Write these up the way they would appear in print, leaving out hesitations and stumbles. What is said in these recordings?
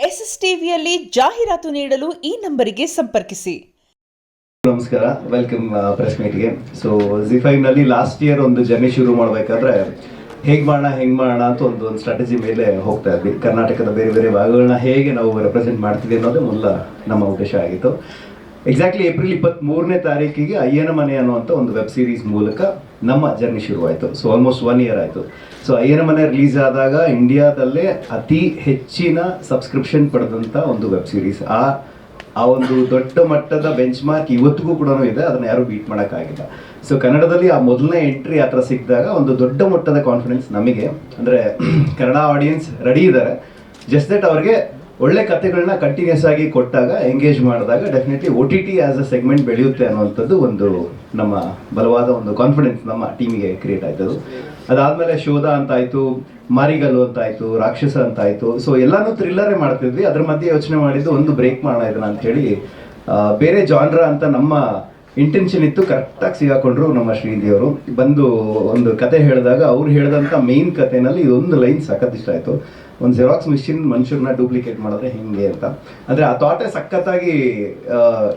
SSTVಯಲ್ಲಿ ಜಾಹೀರಾತು ನೀಡಲು ಈ ನಂಬರಿಗೆ ಸಂಪರ್ಕಿಸಿ. ನಮಸ್ಕಾರ, ವೆಲ್ಕಮ್ ಪ್ರೆಸ್ ಮೀಟ್ಗೆ. ಸೊ Z5 ನಲ್ಲಿ ಲಾಸ್ಟ್ ಇಯರ್ ಒಂದು ಜರ್ನಿ ಶುರು ಮಾಡಬೇಕಾದ್ರೆ ಹೇಗೆ ಮಾಡೋಣ ಅಂತ ಒಂದು ಸ್ಟ್ರಾಟಜಿ ಮೇಲೆ ಹೋಗ್ತಾ ಇದ್ವಿ. ಕರ್ನಾಟಕದ ಬೇರೆ ಬೇರೆ ಭಾಗಗಳನ್ನ ಹೇಗೆ ನಾವು ರೆಪ್ರೆಸೆಂಟ್ ಮಾಡ್ತೀವಿ ಅನ್ನೋದೇ ಮೊದಲ ನಮ್ಮ ಉದ್ದೇಶ ಆಗಿತ್ತು. ಎಕ್ಸಾಕ್ಟ್ಲಿ ಏಪ್ರಿಲ್ 23ನೇ ತಾರೀಕಿಗೆ ಅಯ್ಯನ ಮನೆ ಅನ್ನುವಂಥ ಒಂದು ವೆಬ್ ಸೀರೀಸ್ ಮೂಲಕ ನಮ್ಮ ಜರ್ನಿ ಶುರುವಾಯಿತು. ಸೊ ಆಲ್ಮೋಸ್ಟ್ 1 ಇಯರ್ ಆಯಿತು. ಸೊ ಅಯ್ಯನ ಮನೆ ರಿಲೀಸ್ ಆದಾಗ ಇಂಡಿಯಾದಲ್ಲೇ ಅತಿ ಹೆಚ್ಚಿನ ಸಬ್ಸ್ಕ್ರಿಪ್ಷನ್ ಪಡೆದಂಥ ಒಂದು ವೆಬ್ ಸೀರೀಸ್. ಆ ಒಂದು ದೊಡ್ಡ ಮಟ್ಟದ ಬೆಂಚ್ ಮಾರ್ಕ್ ಇವತ್ತಿಗೂ ಕೂಡ ಇದೆ, ಅದನ್ನು ಯಾರು ಬೀಟ್ ಮಾಡೋಕ್ಕಾಗಿಲ್ಲ. ಸೊ ಕನ್ನಡದಲ್ಲಿ ಆ ಮೊದಲನೇ ಎಂಟ್ರಿ ಆ ಥರ ಸಿಕ್ಕಿದಾಗ ಒಂದು ದೊಡ್ಡ ಮಟ್ಟದ ಕಾನ್ಫಿಡೆನ್ಸ್ ನಮಗೆ, ಅಂದರೆ ಕನ್ನಡ ಆಡಿಯನ್ಸ್ ರೆಡಿ ಇದ್ದಾರೆ, ಜಸ್ಟ್ ದಟ್ ಅವ್ರಿಗೆ ಒಳ್ಳೆ ಕಥೆಗಳನ್ನ ಕಂಟಿನ್ಯೂಸ್ ಆಗಿ ಕೊಟ್ಟಾಗ, ಎಂಗೇಜ್ ಮಾಡಿದಾಗ definitely OTT as a segment ಬೆಳೆಯುತ್ತೆ ಅನ್ನುವಂಥದ್ದು ಒಂದು ನಮ್ಮ ಬಲವಾದ ಒಂದು ಕಾನ್ಫಿಡೆನ್ಸ್ ನಮ್ಮ ಟೀಮಿಗೆ ಕ್ರಿಯೇಟ್ ಆಯ್ತದು. ಅದಾದಮೇಲೆ ಶೋಧ ಅಂತಾಯಿತು, ಮಾರಿಗಲ್ಲು ಅಂತಾಯಿತು, ರಾಕ್ಷಸ ಅಂತಾಯಿತು. ಸೊ ಎಲ್ಲನೂ ಥ್ರಿಲ್ಲರೇ ಮಾಡ್ತಿದ್ವಿ. ಅದ್ರ ಮಧ್ಯೆ ಯೋಚನೆ ಮಾಡಿದ್ದು ಒಂದು ಬ್ರೇಕ್ ಮಾಡೋಣ ಇದನ್ನ ಅಂತ ಹೇಳಿ ಬೇರೆ ಜಾನ್ರ ಅಂತ ನಮ್ಮ ಇಂಟೆನ್ಷನ್ ಇತ್ತು. ಕರೆಕ್ಟಾಗಿ ಸಿಗಾಕೊಂಡ್ರು ನಮ್ಮ ಶ್ರೀದೇವರು. ಬಂದು ಒಂದು ಕತೆ ಹೇಳಿದಾಗ ಅವ್ರು ಹೇಳಿದಂಥ ಮೇನ್ ಕಥೆನಲ್ಲಿ ಇದೊಂದು ಲೈನ್ ಸಖತ್ ಇಷ್ಟ ಆಯಿತು. ಒಂದು ಜೆರಾಕ್ಸ್ ಮಿಷಿನ್ ಮನುಷ್ಯರನ್ನ ಡೂಪ್ಲಿಕೇಟ್ ಮಾಡಿದ್ರೆ ಹೆಂಗೆ ಅಂತ. ಅಂದರೆ ಆ ಥಾಟೇ ಸಖತ್ತಾಗಿ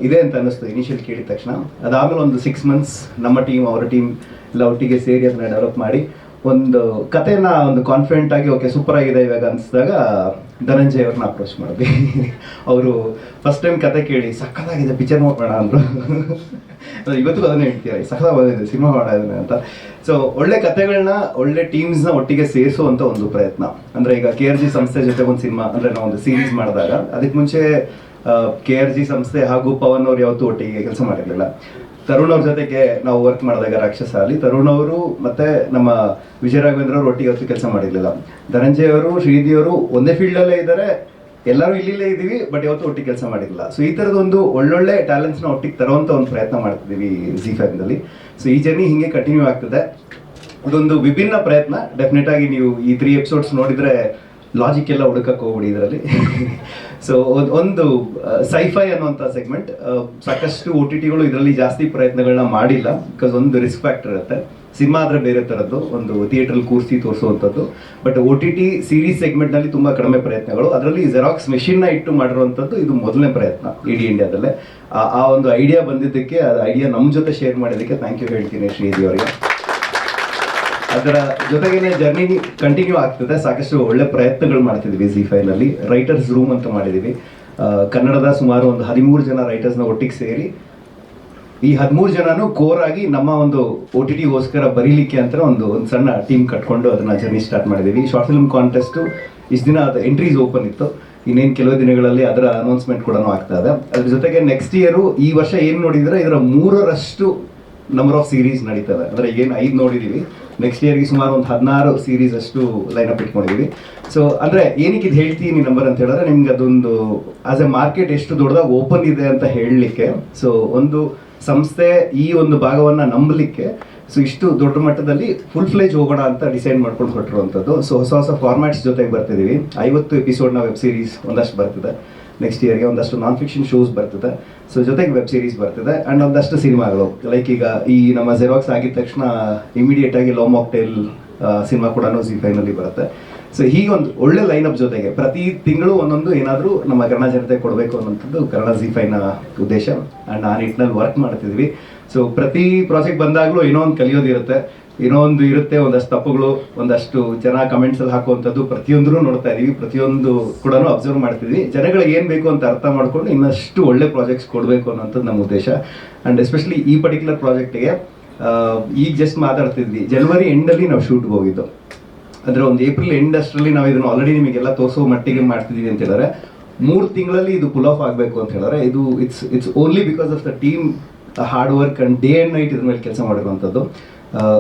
ಇದೆ ಅಂತ ಅನ್ನಿಸ್ತು ಇನಿಷಿಯಲ್ ಕೇಳಿದ ತಕ್ಷಣ. ಅದಾದಮೇಲೆ ಒಂದು 6 ಮಂತ್ಸ್ ನಮ್ಮ ಟೀಮ್ ಅವರ ಟೀಮ್ ಎಲ್ಲ ಒಟ್ಟಿಗೆ ಸೇರಿ ಅದನ್ನ ಡೆವಲಪ್ ಮಾಡಿ ಒಂದು ಕಥೆನ ಒಂದು ಕಾನ್ಫಿಡೆಂಟ್ ಆಗಿ ಓಕೆ ಸೂಪರ್ ಆಗಿದೆ ಇವಾಗ ಅನಿಸಿದಾಗ ಧನಂಜಯ್ ಅವ್ರನ್ನ ಅಪ್ರೋಚ್ ಮಾಡಿದ್ವಿ. ಅವರು ಫಸ್ಟ್ ಟೈಮ್ ಕತೆ ಕೇಳಿ ಸಖತ್ತಾಗಿದೆ, ಪಿಕ್ಚರ್ ಮಾಡೋಣ ಅಂದರು. ಇವತ್ತಿಗೂ ಅದನ್ನೇ ಹೇಳ್ತೀರ, ಸಖತ್ತಾಗಿದೆ, ಸಿನಿಮಾ ಮಾಡೋದನ್ನ ಅಂತ. ಸೊ ಒಳ್ಳೆ ಕಥೆಗಳನ್ನ, ಒಳ್ಳೆ ಟೀಮ್ಸ್ನ ಒಟ್ಟಿಗೆ ಸೇರಿಸುವಂಥ ಒಂದು ಪ್ರಯತ್ನ. ಅಂದರೆ ಈಗ KRG ಸಂಸ್ಥೆ ಜೊತೆ ಒಂದು ಸಿನಿಮಾ, ಅಂದರೆ ನಾವು ಒಂದು ಸೀರೀಸ್ ಮಾಡಿದಾಗ ಅದಕ್ಕೆ ಮುಂಚೆ KRG ಸಂಸ್ಥೆ ಹಾಗೂ ಪವನ್ ಅವ್ರು ಯಾವತ್ತೂ ಒಟ್ಟಿಗೆ ಕೆಲಸ ಮಾಡಿರಲಿಲ್ಲ. ತರುಣ್ ಅವ್ರ ಜೊತೆಗೆ ನಾವು ವರ್ಕ್ ಮಾಡಿದಾಗ ರಾಕ್ಷಸ ಅಲ್ಲಿ ತರುಣ್ ಅವರು ಮತ್ತೆ ನಮ್ಮ ವಿಜಯ ರಾಘವೇಂದ್ರ ಅವರು ಒಟ್ಟಿಗೆ ಹೊತ್ತು ಕೆಲಸ ಮಾಡಿರಲಿಲ್ಲ. ಧನಂಜಯ್ ಅವರು, ಶ್ರೀದೇವರು ಒಂದೇ ಫೀಲ್ಡಲ್ಲೇ ಇದ್ದಾರೆ, ಎಲ್ಲರೂ ಇಲ್ಲಿಲ್ಲೇ ಇದ್ದೀವಿ, ಬಟ್ ಯಾವತ್ತೂ ಒಟ್ಟಿಗೆ ಕೆಲಸ ಮಾಡಿರಲಿಲ್ಲ. ಸೊ ಈ ಥರದೊಂದು ಒಳ್ಳೊಳ್ಳೆ ಟ್ಯಾಲೆಂಟ್ಸ್ನ ಒಟ್ಟಿಗೆ ತರುವಂಥ ಒಂದು ಪ್ರಯತ್ನ ಮಾಡ್ತಿದ್ದೀವಿ Z5ನಲ್ಲಿ. ಸೊ ಈ ಜರ್ನಿ ಹಿಂಗೆ ಕಂಟಿನ್ಯೂ ಆಗ್ತದೆ. ಅದೊಂದು ವಿಭಿನ್ನ ಪ್ರಯತ್ನ. ಡೆಫಿನೆಟ್ ಆಗಿ ನೀವು ಈ 3 ಎಪಿಸೋಡ್ಸ್ ನೋಡಿದರೆ ಲಾಜಿಕ್ ಎಲ್ಲ ಹುಡುಕಕ್ಕೆ ಹೋಗ್ಬಿಡಿ ಇದರಲ್ಲಿ. ಸೊ ಒಂದು ಸೈಫೈ ಅನ್ನುವಂಥ ಸೆಗ್ಮೆಂಟ್, ಸಾಕಷ್ಟು OTTಗಳು ಇದರಲ್ಲಿ ಜಾಸ್ತಿ ಪ್ರಯತ್ನಗಳನ್ನ ಮಾಡಿಲ್ಲ. ಬಿಕಾಸ್ ಒಂದು ರಿಸ್ಕ್ ಫ್ಯಾಕ್ಟರ್ ಇರುತ್ತೆ. ಸಿನಿಮಾ ಆದರೆ ಬೇರೆ ಥರದ್ದು, ಒಂದು ಥಿಯೇಟ್ರಲ್ಲಿ ಕೂರಿಸಿ ತೋರಿಸುವಂಥದ್ದು. ಬಟ್ OTT ಸೀರೀಸ್ ಸೆಗ್ಮೆಂಟ್ನಲ್ಲಿ ತುಂಬ ಕಡಿಮೆ ಪ್ರಯತ್ನಗಳು. ಅದರಲ್ಲಿ ಜೆರಾಕ್ಸ್ ಮೆಷಿನ್ನ ಇಟ್ಟು ಮಾಡಿರುವಂಥದ್ದು ಇದು ಮೊದಲನೇ ಪ್ರಯತ್ನ ಇಡೀ ಇಂಡಿಯಾದಲ್ಲೇ. ಆ ಒಂದು ಐಡಿಯಾ ಬಂದಿದ್ದಕ್ಕೆ, ಆ ಐಡಿಯಾ ನಮ್ಮ ಜೊತೆ ಶೇರ್ ಮಾಡಿದ್ದಕ್ಕೆ ಥ್ಯಾಂಕ್ ಯು ಹೇಳ್ತೀನಿ ಶ್ರೀದೇವಿ ಅವರಿಗೆ. ಅದರ ಜೊತೆಗೇನೆ ಜರ್ನಿ ಕಂಟಿನ್ಯೂ ಆಗ್ತದೆ. ಸಾಕಷ್ಟು ಒಳ್ಳೆ ಪ್ರಯತ್ನಗಳು ಮಾಡ್ತಿದ್ವಿ Z5ನಲ್ಲಿ. ರೈಟರ್ಸ್ ರೂಮ್ ಅಂತ ಮಾಡಿದ್ದೀವಿ. ಕನ್ನಡದ ಸುಮಾರು ಒಂದು 13 ಜನ ರೈಟರ್ಸ್ನ ಒಟ್ಟಿಗೆ ಸೇರಿ ಈ 13 ಜನನು ಕೋರ್ ಆಗಿ ನಮ್ಮ ಒಂದು OTTಗೋಸ್ಕರ ಬರೀಲಿಕ್ಕೆ ಅಂತ ಒಂದು ಸಣ್ಣ ಟೀಮ್ ಕಟ್ಕೊಂಡು ಅದನ್ನ ಜರ್ನಿ ಸ್ಟಾರ್ಟ್ ಮಾಡಿದ್ದೀವಿ. ಶಾರ್ಟ್ ಫಿಲ್ಮ್ ಕಾಂಟೆಸ್ಟು ಇಷ್ಟು ದಿನ ಅದು ಎಂಟ್ರೀಸ್ ಓಪನ್ ಇತ್ತು. ಇನ್ನೇನು ಕೆಲವು ದಿನಗಳಲ್ಲಿ ಅದರ ಅನೌನ್ಸ್ಮೆಂಟ್ ಕೂಡ ಆಗ್ತಾ ಇದೆ. ಅದ್ರ ಜೊತೆಗೆ ನೆಕ್ಸ್ಟ್ ಇಯರು, ಈ ವರ್ಷ ಏನು ನೋಡಿದರೆ ಇದರ 3ರಷ್ಟು ನಂಬರ್ ಆಫ್ ಸೀರೀಸ್ ನಡೀತದೆ. ಅಂದರೆ ಏನು 5 ನೋಡಿದ್ದೀವಿ, ನೆಕ್ಸ್ಟ್ ಇಯರ್ಗೆ ಸುಮಾರು ಒಂದು 16 ಸೀರೀಸ್ ಅಷ್ಟು ಲೈನಪ್ ಇಟ್ಕೊಂಡಿದ್ದೀವಿ. ಸೊ ಅಂದರೆ ಏನಕ್ಕೆ ಇದು ಹೇಳ್ತೀನಿ ನಂಬರ್ ಅಂತ ಹೇಳಿದ್ರೆ, ನಿಮ್ಗೆ ಅದೊಂದು ಆಸ್ ಎ ಮಾರ್ಕೆಟ್ ಎಷ್ಟು ದೊಡ್ಡದಾಗಿ ಓಪನ್ ಇದೆ ಅಂತ ಹೇಳಲಿಕ್ಕೆ. ಸೊ ಒಂದು ಸಂಸ್ಥೆ ಈ ಒಂದು ಭಾಗವನ್ನು ನಂಬಲಿಕ್ಕೆ ಸೊ ಇಷ್ಟು ದೊಡ್ಡ ಮಟ್ಟದಲ್ಲಿ ಫುಲ್ ಫ್ಲೇಜ್ ಹೋಗೋಣ ಅಂತ ಡಿಸೈಡ್ ಮಾಡ್ಕೊಂಡು ಹೊರಟಿರುವಂಥದ್ದು. ಸೊ ಹೊಸ ಫಾರ್ಮ್ಯಾಟ್ಸ್ ಜೊತೆಗೆ ಬರ್ತಿದ್ದೀವಿ. 50 ಎಪಿಸೋಡ್ನ ವೆಬ್ ಸೀರೀಸ್ ಒಂದಷ್ಟು ಬರ್ತಿದೆ. ನೆಕ್ಸ್ಟ್ ಇಯರ್ಗೆ ಒಂದಷ್ಟು ನಾನ್ ಫಿಕ್ಷನ್ ಶೋಸ್ ಬರ್ತಿದೆ. ಸೊ ಜೊತೆಗೆ ವೆಬ್ ಸೀರೀಸ್ ಬರ್ತಿದೆ ಆ್ಯಂಡ್ ಒಂದಷ್ಟು ಸಿನಿಮಾಗಳು. ಲೈಕ್ ಈಗ ಈ ನಮ್ಮ ಜೆರಾಕ್ಸ್ ಆಗಿದ ತಕ್ಷಣ ಇಮಿಡಿಯೇಟ್ ಆಗಿ ಲವ್ ಮಾಕ್ಟೇಲ್ ಸಿನಿಮಾ ಕೂಡ Z5ನಲ್ಲಿ ಬರುತ್ತೆ. ಸೊ ಹೀಗೊಂದು ಒಳ್ಳೆ ಲೈನಪ್ ಜೊತೆಗೆ ಪ್ರತಿ ತಿಂಗಳು ಒಂದೊಂದು ಏನಾದರೂ ನಮ್ಮ ಕನ್ನಡ ಜನತೆ ಕೊಡಬೇಕು ಅನ್ನೋಂಥದ್ದು ಕನ್ನಡ Z5ನ ಉದ್ದೇಶ. ಆ್ಯಂಡ್ ಆ ನಿಟ್ಟಿನಲ್ಲಿ ವರ್ಕ್ ಮಾಡ್ತಿದ್ವಿ. ಸೊ ಪ್ರತಿ ಪ್ರಾಜೆಕ್ಟ್ ಬಂದಾಗಲೂ ಏನೋ ಒಂದು ಕಲಿಯೋದಿರುತ್ತೆ, ಏನೋ ಒಂದು ಇರುತ್ತೆ, ಒಂದಷ್ಟು ತಪ್ಪುಗಳು, ಒಂದಷ್ಟು ಜನ ಕಮೆಂಟ್ಸಲ್ಲಿ ಹಾಕುವಂಥದ್ದು ಪ್ರತಿಯೊಂದರೂ ನೋಡ್ತಾ ಇದ್ದೀವಿ. ಪ್ರತಿಯೊಂದು ಕೂಡ ಅಬ್ಸರ್ವ್ ಮಾಡ್ತಿದ್ವಿ. ಜನಗಳಿಗೆ ಏನು ಬೇಕು ಅಂತ ಅರ್ಥ ಮಾಡ್ಕೊಂಡು ಇನ್ನಷ್ಟು ಒಳ್ಳೆ ಪ್ರಾಜೆಕ್ಟ್ಸ್ ಕೊಡಬೇಕು ಅನ್ನೋಂಥದ್ದು ನಮ್ಮ ಉದ್ದೇಶ. ಆ್ಯಂಡ್ ಎಸ್ಪೆಷಲಿ ಈ ಪರ್ಟಿಕ್ಯುಲರ್ ಪ್ರಾಜೆಕ್ಟಿಗೆ ಈಗ ಜಸ್ಟ್ ಮಾತಾಡ್ತಿದ್ವಿ, ಜನವರಿ ಎಂಡಲ್ಲಿ ನಾವು ಶೂಟ್ಗೆ ಹೋಗಿದ್ದು. ಅಂದರೆ ಒಂದು ಏಪ್ರಿಲ್ ಎಂಡ್ ಅಷ್ಟರಲ್ಲಿ ನಾವು ಇದನ್ನು ಆಲ್ರೆಡಿ ನಿಮಗೆಲ್ಲ ತೋರಿಸೋ ಮಟ್ಟಿಗೆ ಮಾಡ್ತಿದ್ದೀವಿ ಅಂತ ಹೇಳಿದ್ರೆ, 3 ತಿಂಗಳಲ್ಲಿ ಇದು ಪುಲ್ ಆಫ್ ಆಗಬೇಕು ಅಂತ ಹೇಳಿದ್ರೆ ಇದು it's only because of the team hard work and day and night ಇದ್ರ ಮೇಲೆ ಕೆಲಸ ಮಾಡಿರುವಂಥದ್ದು.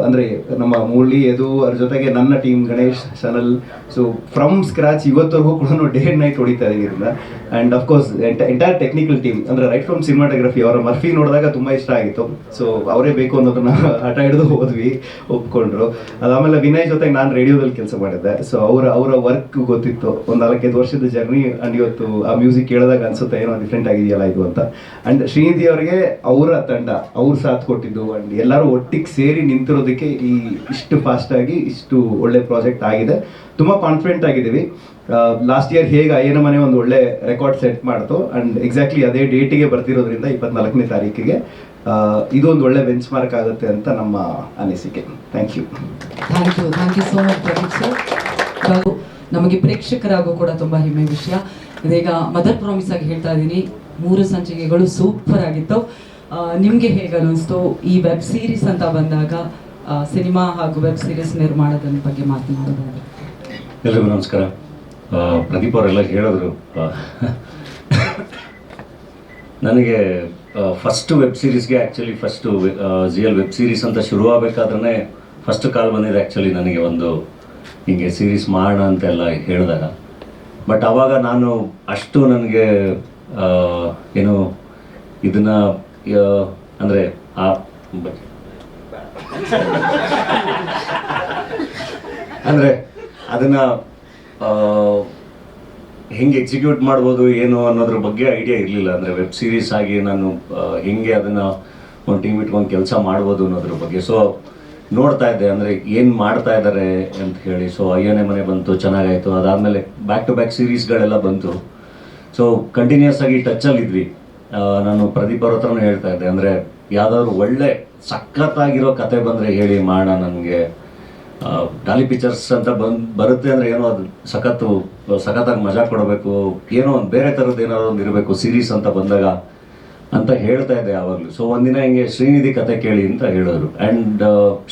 ಅಂದರೆ ನಮ್ಮ ಮುರಳಿ ಅದು, ಅದ್ರ ಜೊತೆಗೆ ನನ್ನ ಟೀಮ್ ಗಣೇಶ್ ಸನಲ್. ಸೊ ಫ್ರಮ್ ಸ್ಕ್ರಾಚ್ ಇವತ್ತವರೆಗೂ ಕೂಡ ಡೇ ಆ್ಯಂಡ್ ನೈಟ್ ಹೊಡಿತಾ ಇದೀವಿ ಇದನ್ನ. And of course entire technical team, ಅಂದರೆ ರೈಟ್ ಫ್ರಮ್ ಸಿನಿಮಾಟೋಗ್ರಫಿ. ಅವರ ಮರ್ಫಿ ನೋಡಿದಾಗ ತುಂಬ ಇಷ್ಟ ಆಗಿತ್ತು. ಸೊ ಅವರೇ ಬೇಕು ಅನ್ನೋದನ್ನ ಹಠ ಹಿಡಿದು ಹೋದ್ವಿ, ಒಪ್ಕೊಂಡ್ರು. ಅದಾದಮೇಲೆ ವಿನಯ್ ಜೊತೆಗೆ ನಾನು ರೇಡಿಯೋದಲ್ಲಿ ಕೆಲಸ ಮಾಡಿದ್ದೆ. ಸೊ ಅವರ ವರ್ಕ್ ಗೊತ್ತಿತ್ತು, ಒಂದು 4-5 ವರ್ಷದ ಜರ್ನಿ. ಆ್ಯಂಡ್ ಇವತ್ತು ಆ ಮ್ಯೂಸಿಕ್ ಕೇಳಿದಾಗ ಅನ್ಸುತ್ತೆ ಏನೋ ಡಿಫ್ರೆಂಟ್ ಆಗಿದೆಯಲ್ಲ ಇದು ಅಂತ. ಆ್ಯಂಡ್ ಶ್ರೀನಿಧಿ ಅವರಿಗೆ ಅವರ ತಂಡ ಅವ್ರು ಸಾಥ್ ಕೊಟ್ಟಿದ್ದು. ಆ್ಯಂಡ್ ಎಲ್ಲರೂ ಒಟ್ಟಿಗೆ ಸೇರಿ ನಿಂತು ನಿಂತಿರೋದಕ್ಕೆ ಇಷ್ಟು ಫಾಸ್ಟಾಗಿ ಇಷ್ಟು ಒಳ್ಳೆ ಪ್ರಾಜೆಕ್ಟ್ ಆಗಿದೆ. ತುಂಬ ಕಾನ್ಫಿಡೆಂಟ್ ಆಗಿದ್ದೀವಿ. ಲಾಸ್ಟ್ ಇಯರ್ ಹೇಗೆ ಅಯ್ಯನ ಮನೆ ಒಂದು ಒಳ್ಳೆ ರೆಕಾರ್ಡ್ ಸೆಟ್ ಮಾಡ್ತು ಆ್ಯಂಡ್ ಎಕ್ಸಾಕ್ಟ್ಲಿ ಅದೇ ಡೇಟಿಗೆ ಬರ್ತಿರೋದ್ರಿಂದ 24ನೇ ತಾರೀಕಿಗೆ ಇದೊಂದು ಒಳ್ಳೆ ಬೆಂಚ್ ಮಾರ್ಕ್ ಆಗುತ್ತೆ ಅಂತ ನಮ್ಮ ಅನಿಸಿಕೆ. Thank you so much Pradeep sir. ನಮಗೆ ಪ್ರೇಕ್ಷಕರಾಗೂ ಕೂಡ ತುಂಬ ಹೆಮ್ಮೆ ವಿಷಯ. ಇದೀಗ ಮದರ್ ಪ್ರಾಮಿಸ್ ಆಗಿ ಹೇಳ್ತಾ ಇದ್ದೀನಿ, 3 ಸಂಚಿಕೆಗಳು ಸೂಪರ್ ಆಗಿತ್ತು. ನಿಮಗೆ ಹೇಗೆ ಅನ್ನಿಸ್ತು ಈ ವೆಬ್ ಸೀರೀಸ್ ಅಂತ ಬಂದಾಗ, ಸಿನಿಮಾ ಹಾಗೂ ವೆಬ್ ಸೀರೀಸ್ ನಿರ್ಮಾಣದ ಬಗ್ಗೆ ಮಾತನಾಡೋದಾದ್ರೆ? ಎಲ್ರಿಗೂ ನಮಸ್ಕಾರ. ಪ್ರದೀಪ್ ಅವರೆಲ್ಲ ಹೇಳಿದ್ರು. ನನಗೆ ಫಸ್ಟ್ ವೆಬ್ ಸೀರೀಸ್ಗೆ actually first GL web series ಅಂತ ಶುರುವಾಗಬೇಕಾದ್ರೆ ಫಸ್ಟ್ ಕಾಲ್ ಬಂದಿದೆ ಆ್ಯಕ್ಚುಲಿ ನನಗೆ, ಒಂದು ಹೀಗೆ ಸೀರೀಸ್ ಮಾಡೋಣ ಅಂತೆಲ್ಲ ಹೇಳಿದಾಗ. ಬಟ್ ಆವಾಗ ನಾನು ಅಷ್ಟು ನನಗೆ ಏನು ಇದನ್ನು ಅಂದರೆ ಅಂದರೆ ಅದನ್ನು ಹೆಂಗೆ ಎಕ್ಸಿಕ್ಯೂಟ್ ಮಾಡ್ಬೋದು ಏನು ಅನ್ನೋದ್ರ ಬಗ್ಗೆ ಐಡಿಯಾ ಇರಲಿಲ್ಲ. ಅಂದರೆ ವೆಬ್ ಸೀರೀಸ್ ಆಗಿ ನಾನು ಹೆಂಗೆ ಅದನ್ನು ಒಂದು ಟೀಮ್ ಇಟ್ಕೊಂಡು ಕೆಲಸ ಮಾಡ್ಬೋದು ಅನ್ನೋದ್ರ ಬಗ್ಗೆ. ಸೊ ನೋಡ್ತಾ ಇದ್ದೆ ಅಂದರೆ ಏನು ಮಾಡ್ತಾ ಇದ್ದಾರೆ ಅಂತ ಹೇಳಿ. ಸೊ ಅಯ್ಯನೇ ಮನೆ ಬಂತು, ಚೆನ್ನಾಗಾಯಿತು. ಅದಾದಮೇಲೆ ಬ್ಯಾಕ್ ಟು ಬ್ಯಾಕ್ ಸೀರೀಸ್ಗಳೆಲ್ಲ ಬಂತು. ಸೊ ಕಂಟಿನ್ಯೂಸ್ ಆಗಿ ಟಚ್ಚಲ್ಲಿದ್ವಿ. ನಾನು ಪ್ರದೀಪ್ ಅವ್ರ ಹತ್ರನೂ ಹೇಳ್ತಾ ಇದ್ದೆ, ಅಂದರೆ ಯಾವುದಾದ್ರು ಒಳ್ಳೆ ಸಖತ್ತಾಗಿರೋ ಕತೆ ಬಂದರೆ ಹೇಳಿ ಮಾಡೋಣ. ನನಗೆ ಡಾಲಿ ಪಿಕ್ಚರ್ಸ್ ಅಂತ ಬರುತ್ತೆ ಅಂದರೆ ಏನೋ ಅದು ಸಖತ್ತಾಗಿ ಮಜಾ ಕೊಡಬೇಕು, ಏನೋ ಒಂದು ಬೇರೆ ಥರದ್ದು ಏನಾದ್ರು ಒಂದು ಇರಬೇಕು ಸೀರೀಸ್ ಅಂತ ಬಂದಾಗ ಅಂತ ಹೇಳ್ತಾ ಇದ್ದೆ ಯಾವಾಗಲೂ. ಸೊ ಒಂದಿನ ಹಿಂಗೆ ಶ್ರೀನಿಧಿ ಕತೆ ಕೇಳಿ ಅಂತ ಹೇಳಿದ್ರು. ಆ್ಯಂಡ್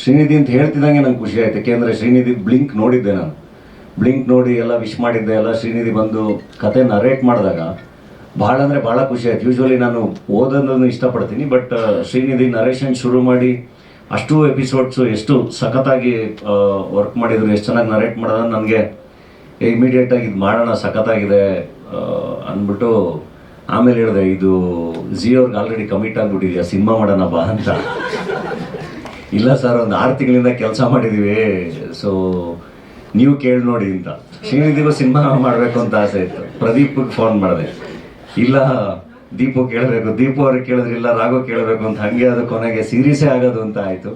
ಶ್ರೀನಿಧಿ ಅಂತ ಹೇಳ್ತಿದ್ದಂಗೆ ನಂಗೆ ಖುಷಿ ಆಯ್ತು. ಯಾಕೆಂದರೆ ಶ್ರೀನಿಧಿ ಬ್ಲಿಂಕ್ ನೋಡಿದ್ದೆ ನಾನು. ಬ್ಲಿಂಕ್ ನೋಡಿ ಎಲ್ಲ ವಿಶ್ ಮಾಡಿದ್ದೆ ಎಲ್ಲ. ಶ್ರೀನಿಧಿ ಬಂದು ಕತೆ ನರೇಟ್ ಮಾಡಿದಾಗ ಭಾಳ ಅಂದರೆ ಭಾಳ ಖುಷಿ ಆಯ್ತು. ಯೂಶ್ವಲಿ ನಾನು ಓದೋದನ್ನು ಇಷ್ಟಪಡ್ತೀನಿ, ಬಟ್ ಶ್ರೀನಿಧಿ ನರೇಷನ್ ಶುರು ಮಾಡಿ ಅಷ್ಟು ಎಪಿಸೋಡ್ಸು ಎಷ್ಟು ಸಖತ್ತಾಗಿ ವರ್ಕ್ ಮಾಡಿದ್ರು, ಎಷ್ಟು ಚೆನ್ನಾಗಿ ನರೇಟ್ ಮಾಡೋದು ನನಗೆ ಇಮಿಡಿಯೇಟಾಗಿ ಇದು ಮಾಡೋಣ ಸಖತ್ತಾಗಿದೆ ಅಂದ್ಬಿಟ್ಟು ಆಮೇಲೆ ಹೇಳಿದೆ, ಇದು ಜಿಯೋರ್ಗೆ ಆಲ್ರೆಡಿ ಕಮಿಟ್ ಆಗಿಬಿಟ್ಟಿದೆಯಾ, ಸಿನಿಮಾ ಮಾಡೋಣ ಬಾ ಅಂತ. ಇಲ್ಲ ಸರ್, ಒಂದು 6 ತಿಂಗಳಿಂದ ಕೆಲಸ ಮಾಡಿದ್ದೀವಿ, ಸೊ ನೀವು ಕೇಳಿ ನೋಡಿ ಅಂತ. ಶ್ರೀನಿಧಿಗೂ ಸಿನಿಮಾ ಮಾಡಬೇಕು ಅಂತ ಆಸೆ ಇತ್ತು. ಪ್ರದೀಪ್ಗೆ ಫೋನ್ ಮಾಡಿದೆ, ಇಲ್ಲ ದೀಪು ಕೇಳಬೇಕು, ದೀಪು ಅವ್ರಿಗೆ ಕೇಳಿದ್ರೆ ಇಲ್ಲ ರಾಘು ಕೇಳಬೇಕು ಅಂತ. ಹಾಗೆ ಅದು ಕೊನೆಗೆ ಸೀರೀಸೇ ಆಗೋದು ಅಂತ ಆಯಿತು.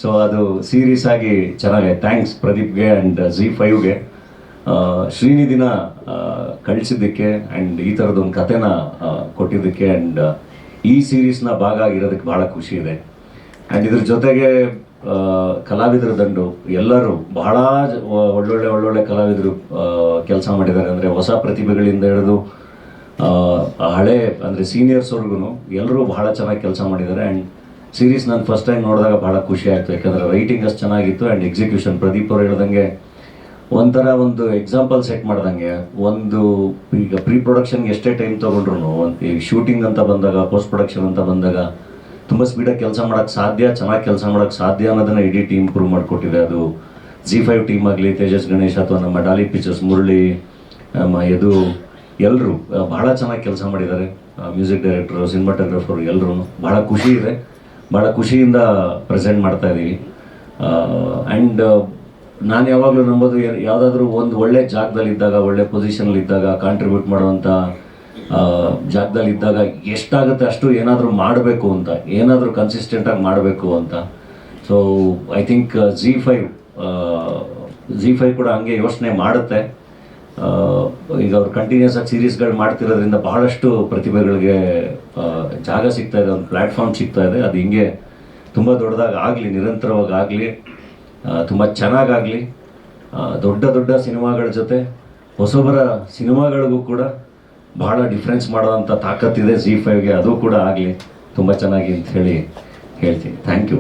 ಸೊ ಅದು ಸೀರೀಸ್ ಆಗಿ ಚೆನ್ನಾಗಿದೆ. ಥ್ಯಾಂಕ್ಸ್ ಪ್ರದೀಪ್ಗೆ ಆ್ಯಂಡ್ ZEE5ಗೆ ಶ್ರೀನಿಧಿನ ಕಳಿಸಿದ್ದಕ್ಕೆ ಆ್ಯಂಡ್ ಈ ಥರದೊಂದು ಕಥೆನ ಕೊಟ್ಟಿದ್ದಕ್ಕೆ ಆ್ಯಂಡ್ ಈ ಸೀರೀಸ್ನ ಭಾಗ ಆಗಿರೋದಕ್ಕೆ ಭಾಳ ಖುಷಿ ಇದೆ. ಆ್ಯಂಡ್ ಇದ್ರ ಜೊತೆಗೆ ಕಲಾವಿದರ ದಂಡು ಎಲ್ಲರೂ ಬಹಳ ಒಳ್ಳೊಳ್ಳೆ ಕಲಾವಿದರು ಕೆಲಸ ಮಾಡಿದ್ದಾರೆ. ಅಂದರೆ ಹೊಸ ಪ್ರತಿಭೆಗಳಿಂದ ಹಿಡಿದು ಹಳೆ ಅಂದರೆ ಸೀನಿಯರ್ಸ್ವರೆಗೂ ಎಲ್ಲರೂ ಬಹಳ ಚೆನ್ನಾಗಿ ಕೆಲಸ ಮಾಡಿದ್ದಾರೆ. ಆ್ಯಂಡ್ ಸೀರೀಸ್ ನಾನು ಫಸ್ಟ್ ಟೈಮ್ ನೋಡಿದಾಗ ಭಾಳ ಖುಷಿ ಆಯಿತು. ಯಾಕಂದರೆ ರೈಟಿಂಗ್ ಅಷ್ಟು ಚೆನ್ನಾಗಿತ್ತು ಆ್ಯಂಡ್ ಎಕ್ಸಿಕ್ಯೂಷನ್ ಪ್ರದೀಪ್ ಅವ್ರು ಹೇಳ್ದಂಗೆ ಒಂಥರ ಒಂದು ಎಕ್ಸಾಂಪಲ್ ಸೆಟ್ ಮಾಡ್ದಂಗೆ. ಒಂದು ಈಗ ಪ್ರೀ ಪ್ರೊಡಕ್ಷನ್ಗೆ ಎಷ್ಟೇ ಟೈಮ್ ತೊಗೊಂಡ್ರು ಈ ಶೂಟಿಂಗ್ ಅಂತ ಬಂದಾಗ, ಪೋಸ್ಟ್ ಪ್ರೊಡಕ್ಷನ್ ಅಂತ ಬಂದಾಗ ತುಂಬ ಸ್ಪೀಡಾಗಿ ಕೆಲಸ ಮಾಡೋಕ್ಕೆ ಸಾಧ್ಯ, ಚೆನ್ನಾಗಿ ಕೆಲಸ ಮಾಡೋಕ್ಕೆ ಸಾಧ್ಯ ಅನ್ನೋದನ್ನು ಇಡೀ ಟೀಮ್ ಪ್ರೂವ್ ಮಾಡಿಕೊಟ್ಟಿದೆ. ಅದು ZEE5 ಟೀಮ್ ಆಗಲಿ, ತೇಜಸ್ ಗಣೇಶ್ ಅಥವಾ ನಮ್ಮ ಡಾಲಿ ಪಿಕ್ಚರ್ಸ್ ಮುರಳಿ, ನಮ್ಮ ಯದು ಎಲ್ಲರೂ ಭಾಳ ಚೆನ್ನಾಗಿ ಕೆಲಸ ಮಾಡಿದ್ದಾರೆ. ಮ್ಯೂಸಿಕ್ ಡೈರೆಕ್ಟ್ರು, ಸಿನಿಮಾಟೋಗ್ರಫರು ಎಲ್ಲರೂ ಭಾಳ ಖುಷಿ ಇದೆ. ಭಾಳ ಖುಷಿಯಿಂದ ಪ್ರೆಸೆಂಟ್ ಮಾಡ್ತಾ ಇದ್ದೀವಿ. ಆ್ಯಂಡ್ ನಾನು ಯಾವಾಗಲೂ ನಂಬೋದು, ಯಾವುದಾದ್ರೂ ಒಂದು ಒಳ್ಳೆ ಜಾಗದಲ್ಲಿದ್ದಾಗ, ಒಳ್ಳೆ ಪೊಸಿಷನಲ್ಲಿದ್ದಾಗ, ಕಾಂಟ್ರಿಬ್ಯೂಟ್ ಮಾಡುವಂಥ ಜಾಗದಲ್ಲಿದ್ದಾಗ ಎಷ್ಟಾಗುತ್ತೆ ಅಷ್ಟು ಏನಾದರೂ ಮಾಡಬೇಕು ಅಂತ, ಏನಾದರೂ ಕನ್ಸಿಸ್ಟೆಂಟಾಗಿ ಮಾಡಬೇಕು ಅಂತ. ಸೊ ಐ ಥಿಂಕ್ ZEE5 ಕೂಡ ಹಂಗೆ ಯೋಚನೆ ಮಾಡುತ್ತೆ. ಈಗ ಅವ್ರು ಕಂಟಿನ್ಯೂಸ್ ಆಗಿ ಸೀರೀಸ್ಗಳು ಮಾಡ್ತಿರೋದ್ರಿಂದ ಬಹಳಷ್ಟು ಪ್ರತಿಭೆಗಳಿಗೆ ಜಾಗ ಸಿಗ್ತಾ ಇದೆ, ಒಂದು ಪ್ಲ್ಯಾಟ್ಫಾರ್ಮ್ ಸಿಗ್ತಾ ಇದೆ. ಅದು ಹಿಂಗೆ ತುಂಬ ದೊಡ್ಡದಾಗಿ ಆಗಲಿ, ನಿರಂತರವಾಗಿ ಆಗಲಿ, ತುಂಬ ಚೆನ್ನಾಗಾಗಲಿ. ದೊಡ್ಡ ಸಿನಿಮಾಗಳ ಜೊತೆ ಹೊಸಬರ ಸಿನಿಮಾಗಳಿಗೂ ಕೂಡ ಬಹಳ ಡಿಫ್ರೆನ್ಸ್ ಮಾಡೋವಂಥ ತಾಕತ್ತಿದೆ ZEE5ಗೆ. ಅದು ಕೂಡ ಆಗಲಿ ತುಂಬ ಚೆನ್ನಾಗಿ ಅಂತ ಹೇಳ್ತೀನಿ. Thank you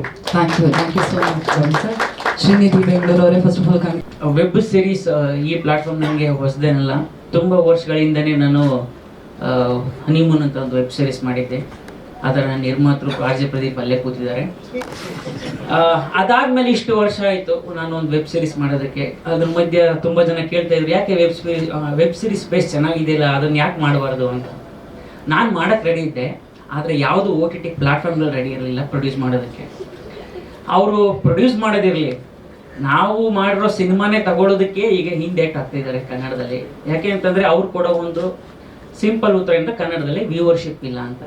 so much sir. Srinidhi Bengaluru ಅವರೇ, first of all web series ಈ ಪ್ಲಾಟ್ಫಾರ್ಮ್ ನನಗೆ ಹೊಸದೇನಲ್ಲ. ತುಂಬ ವರ್ಷಗಳಿಂದನೇ ನಾನು ಹನಿಮೂನ್ ಅಂತ ಒಂದು ವೆಬ್ ಸೀರೀಸ್ ಮಾಡಿದ್ದೆ. ಅದರ ನಿರ್ಮಾತೃ RJ ಪ್ರದೀಪ್ ಅಲ್ಲೇ ಕೂತಿದ್ದಾರೆ. ಅದಾದ್ಮೇಲೆ ಇಷ್ಟು ವರ್ಷ ಆಯಿತು ನಾನು ಒಂದು ವೆಬ್ ಸೀರೀಸ್ ಮಾಡೋದಕ್ಕೆ. ಅದ್ರ ಮಧ್ಯೆ ತುಂಬ ಜನ ಕೇಳ್ತಾ ಇದ್ರು, ಯಾಕೆ ವೆಬ್ ಸೀರೀಸ್ ಬೇಸ್ ಚೆನ್ನಾಗಿದೆಯಲ್ಲ, ಅದನ್ನು ಯಾಕೆ ಮಾಡಬಾರ್ದು ಅಂತ. ನಾನು ಮಾಡೋಕ್ಕೆ ರೆಡಿ ಇದ್ದೆ, ಆದರೆ ಯಾವುದು OTT ಪ್ಲಾಟ್ಫಾರ್ಮ್ಗಳು ರೆಡಿ ಇರಲಿಲ್ಲ ಪ್ರೊಡ್ಯೂಸ್ ಮಾಡೋದಕ್ಕೆ. ಅವರು ಪ್ರೊಡ್ಯೂಸ್ ಮಾಡೋದಿರಲಿ, ನಾವು ಮಾಡಿರೋ ಸಿನಿಮಾನೇ ತಗೊಳ್ಳೋದಕ್ಕೆ ಈಗ ಹಿಂದೇಟ್ ಆಗ್ತಿದ್ದಾರೆ ಕನ್ನಡದಲ್ಲಿ. ಯಾಕೆ ಅಂತಂದರೆ ಅವ್ರು ಕೊಡೋ ಒಂದು ಸಿಂಪಲ್ ಉತ್ತರದಿಂದ ಕನ್ನಡದಲ್ಲಿ ವ್ಯೂವರ್ಶಿಪ್ ಇಲ್ಲ ಅಂತ.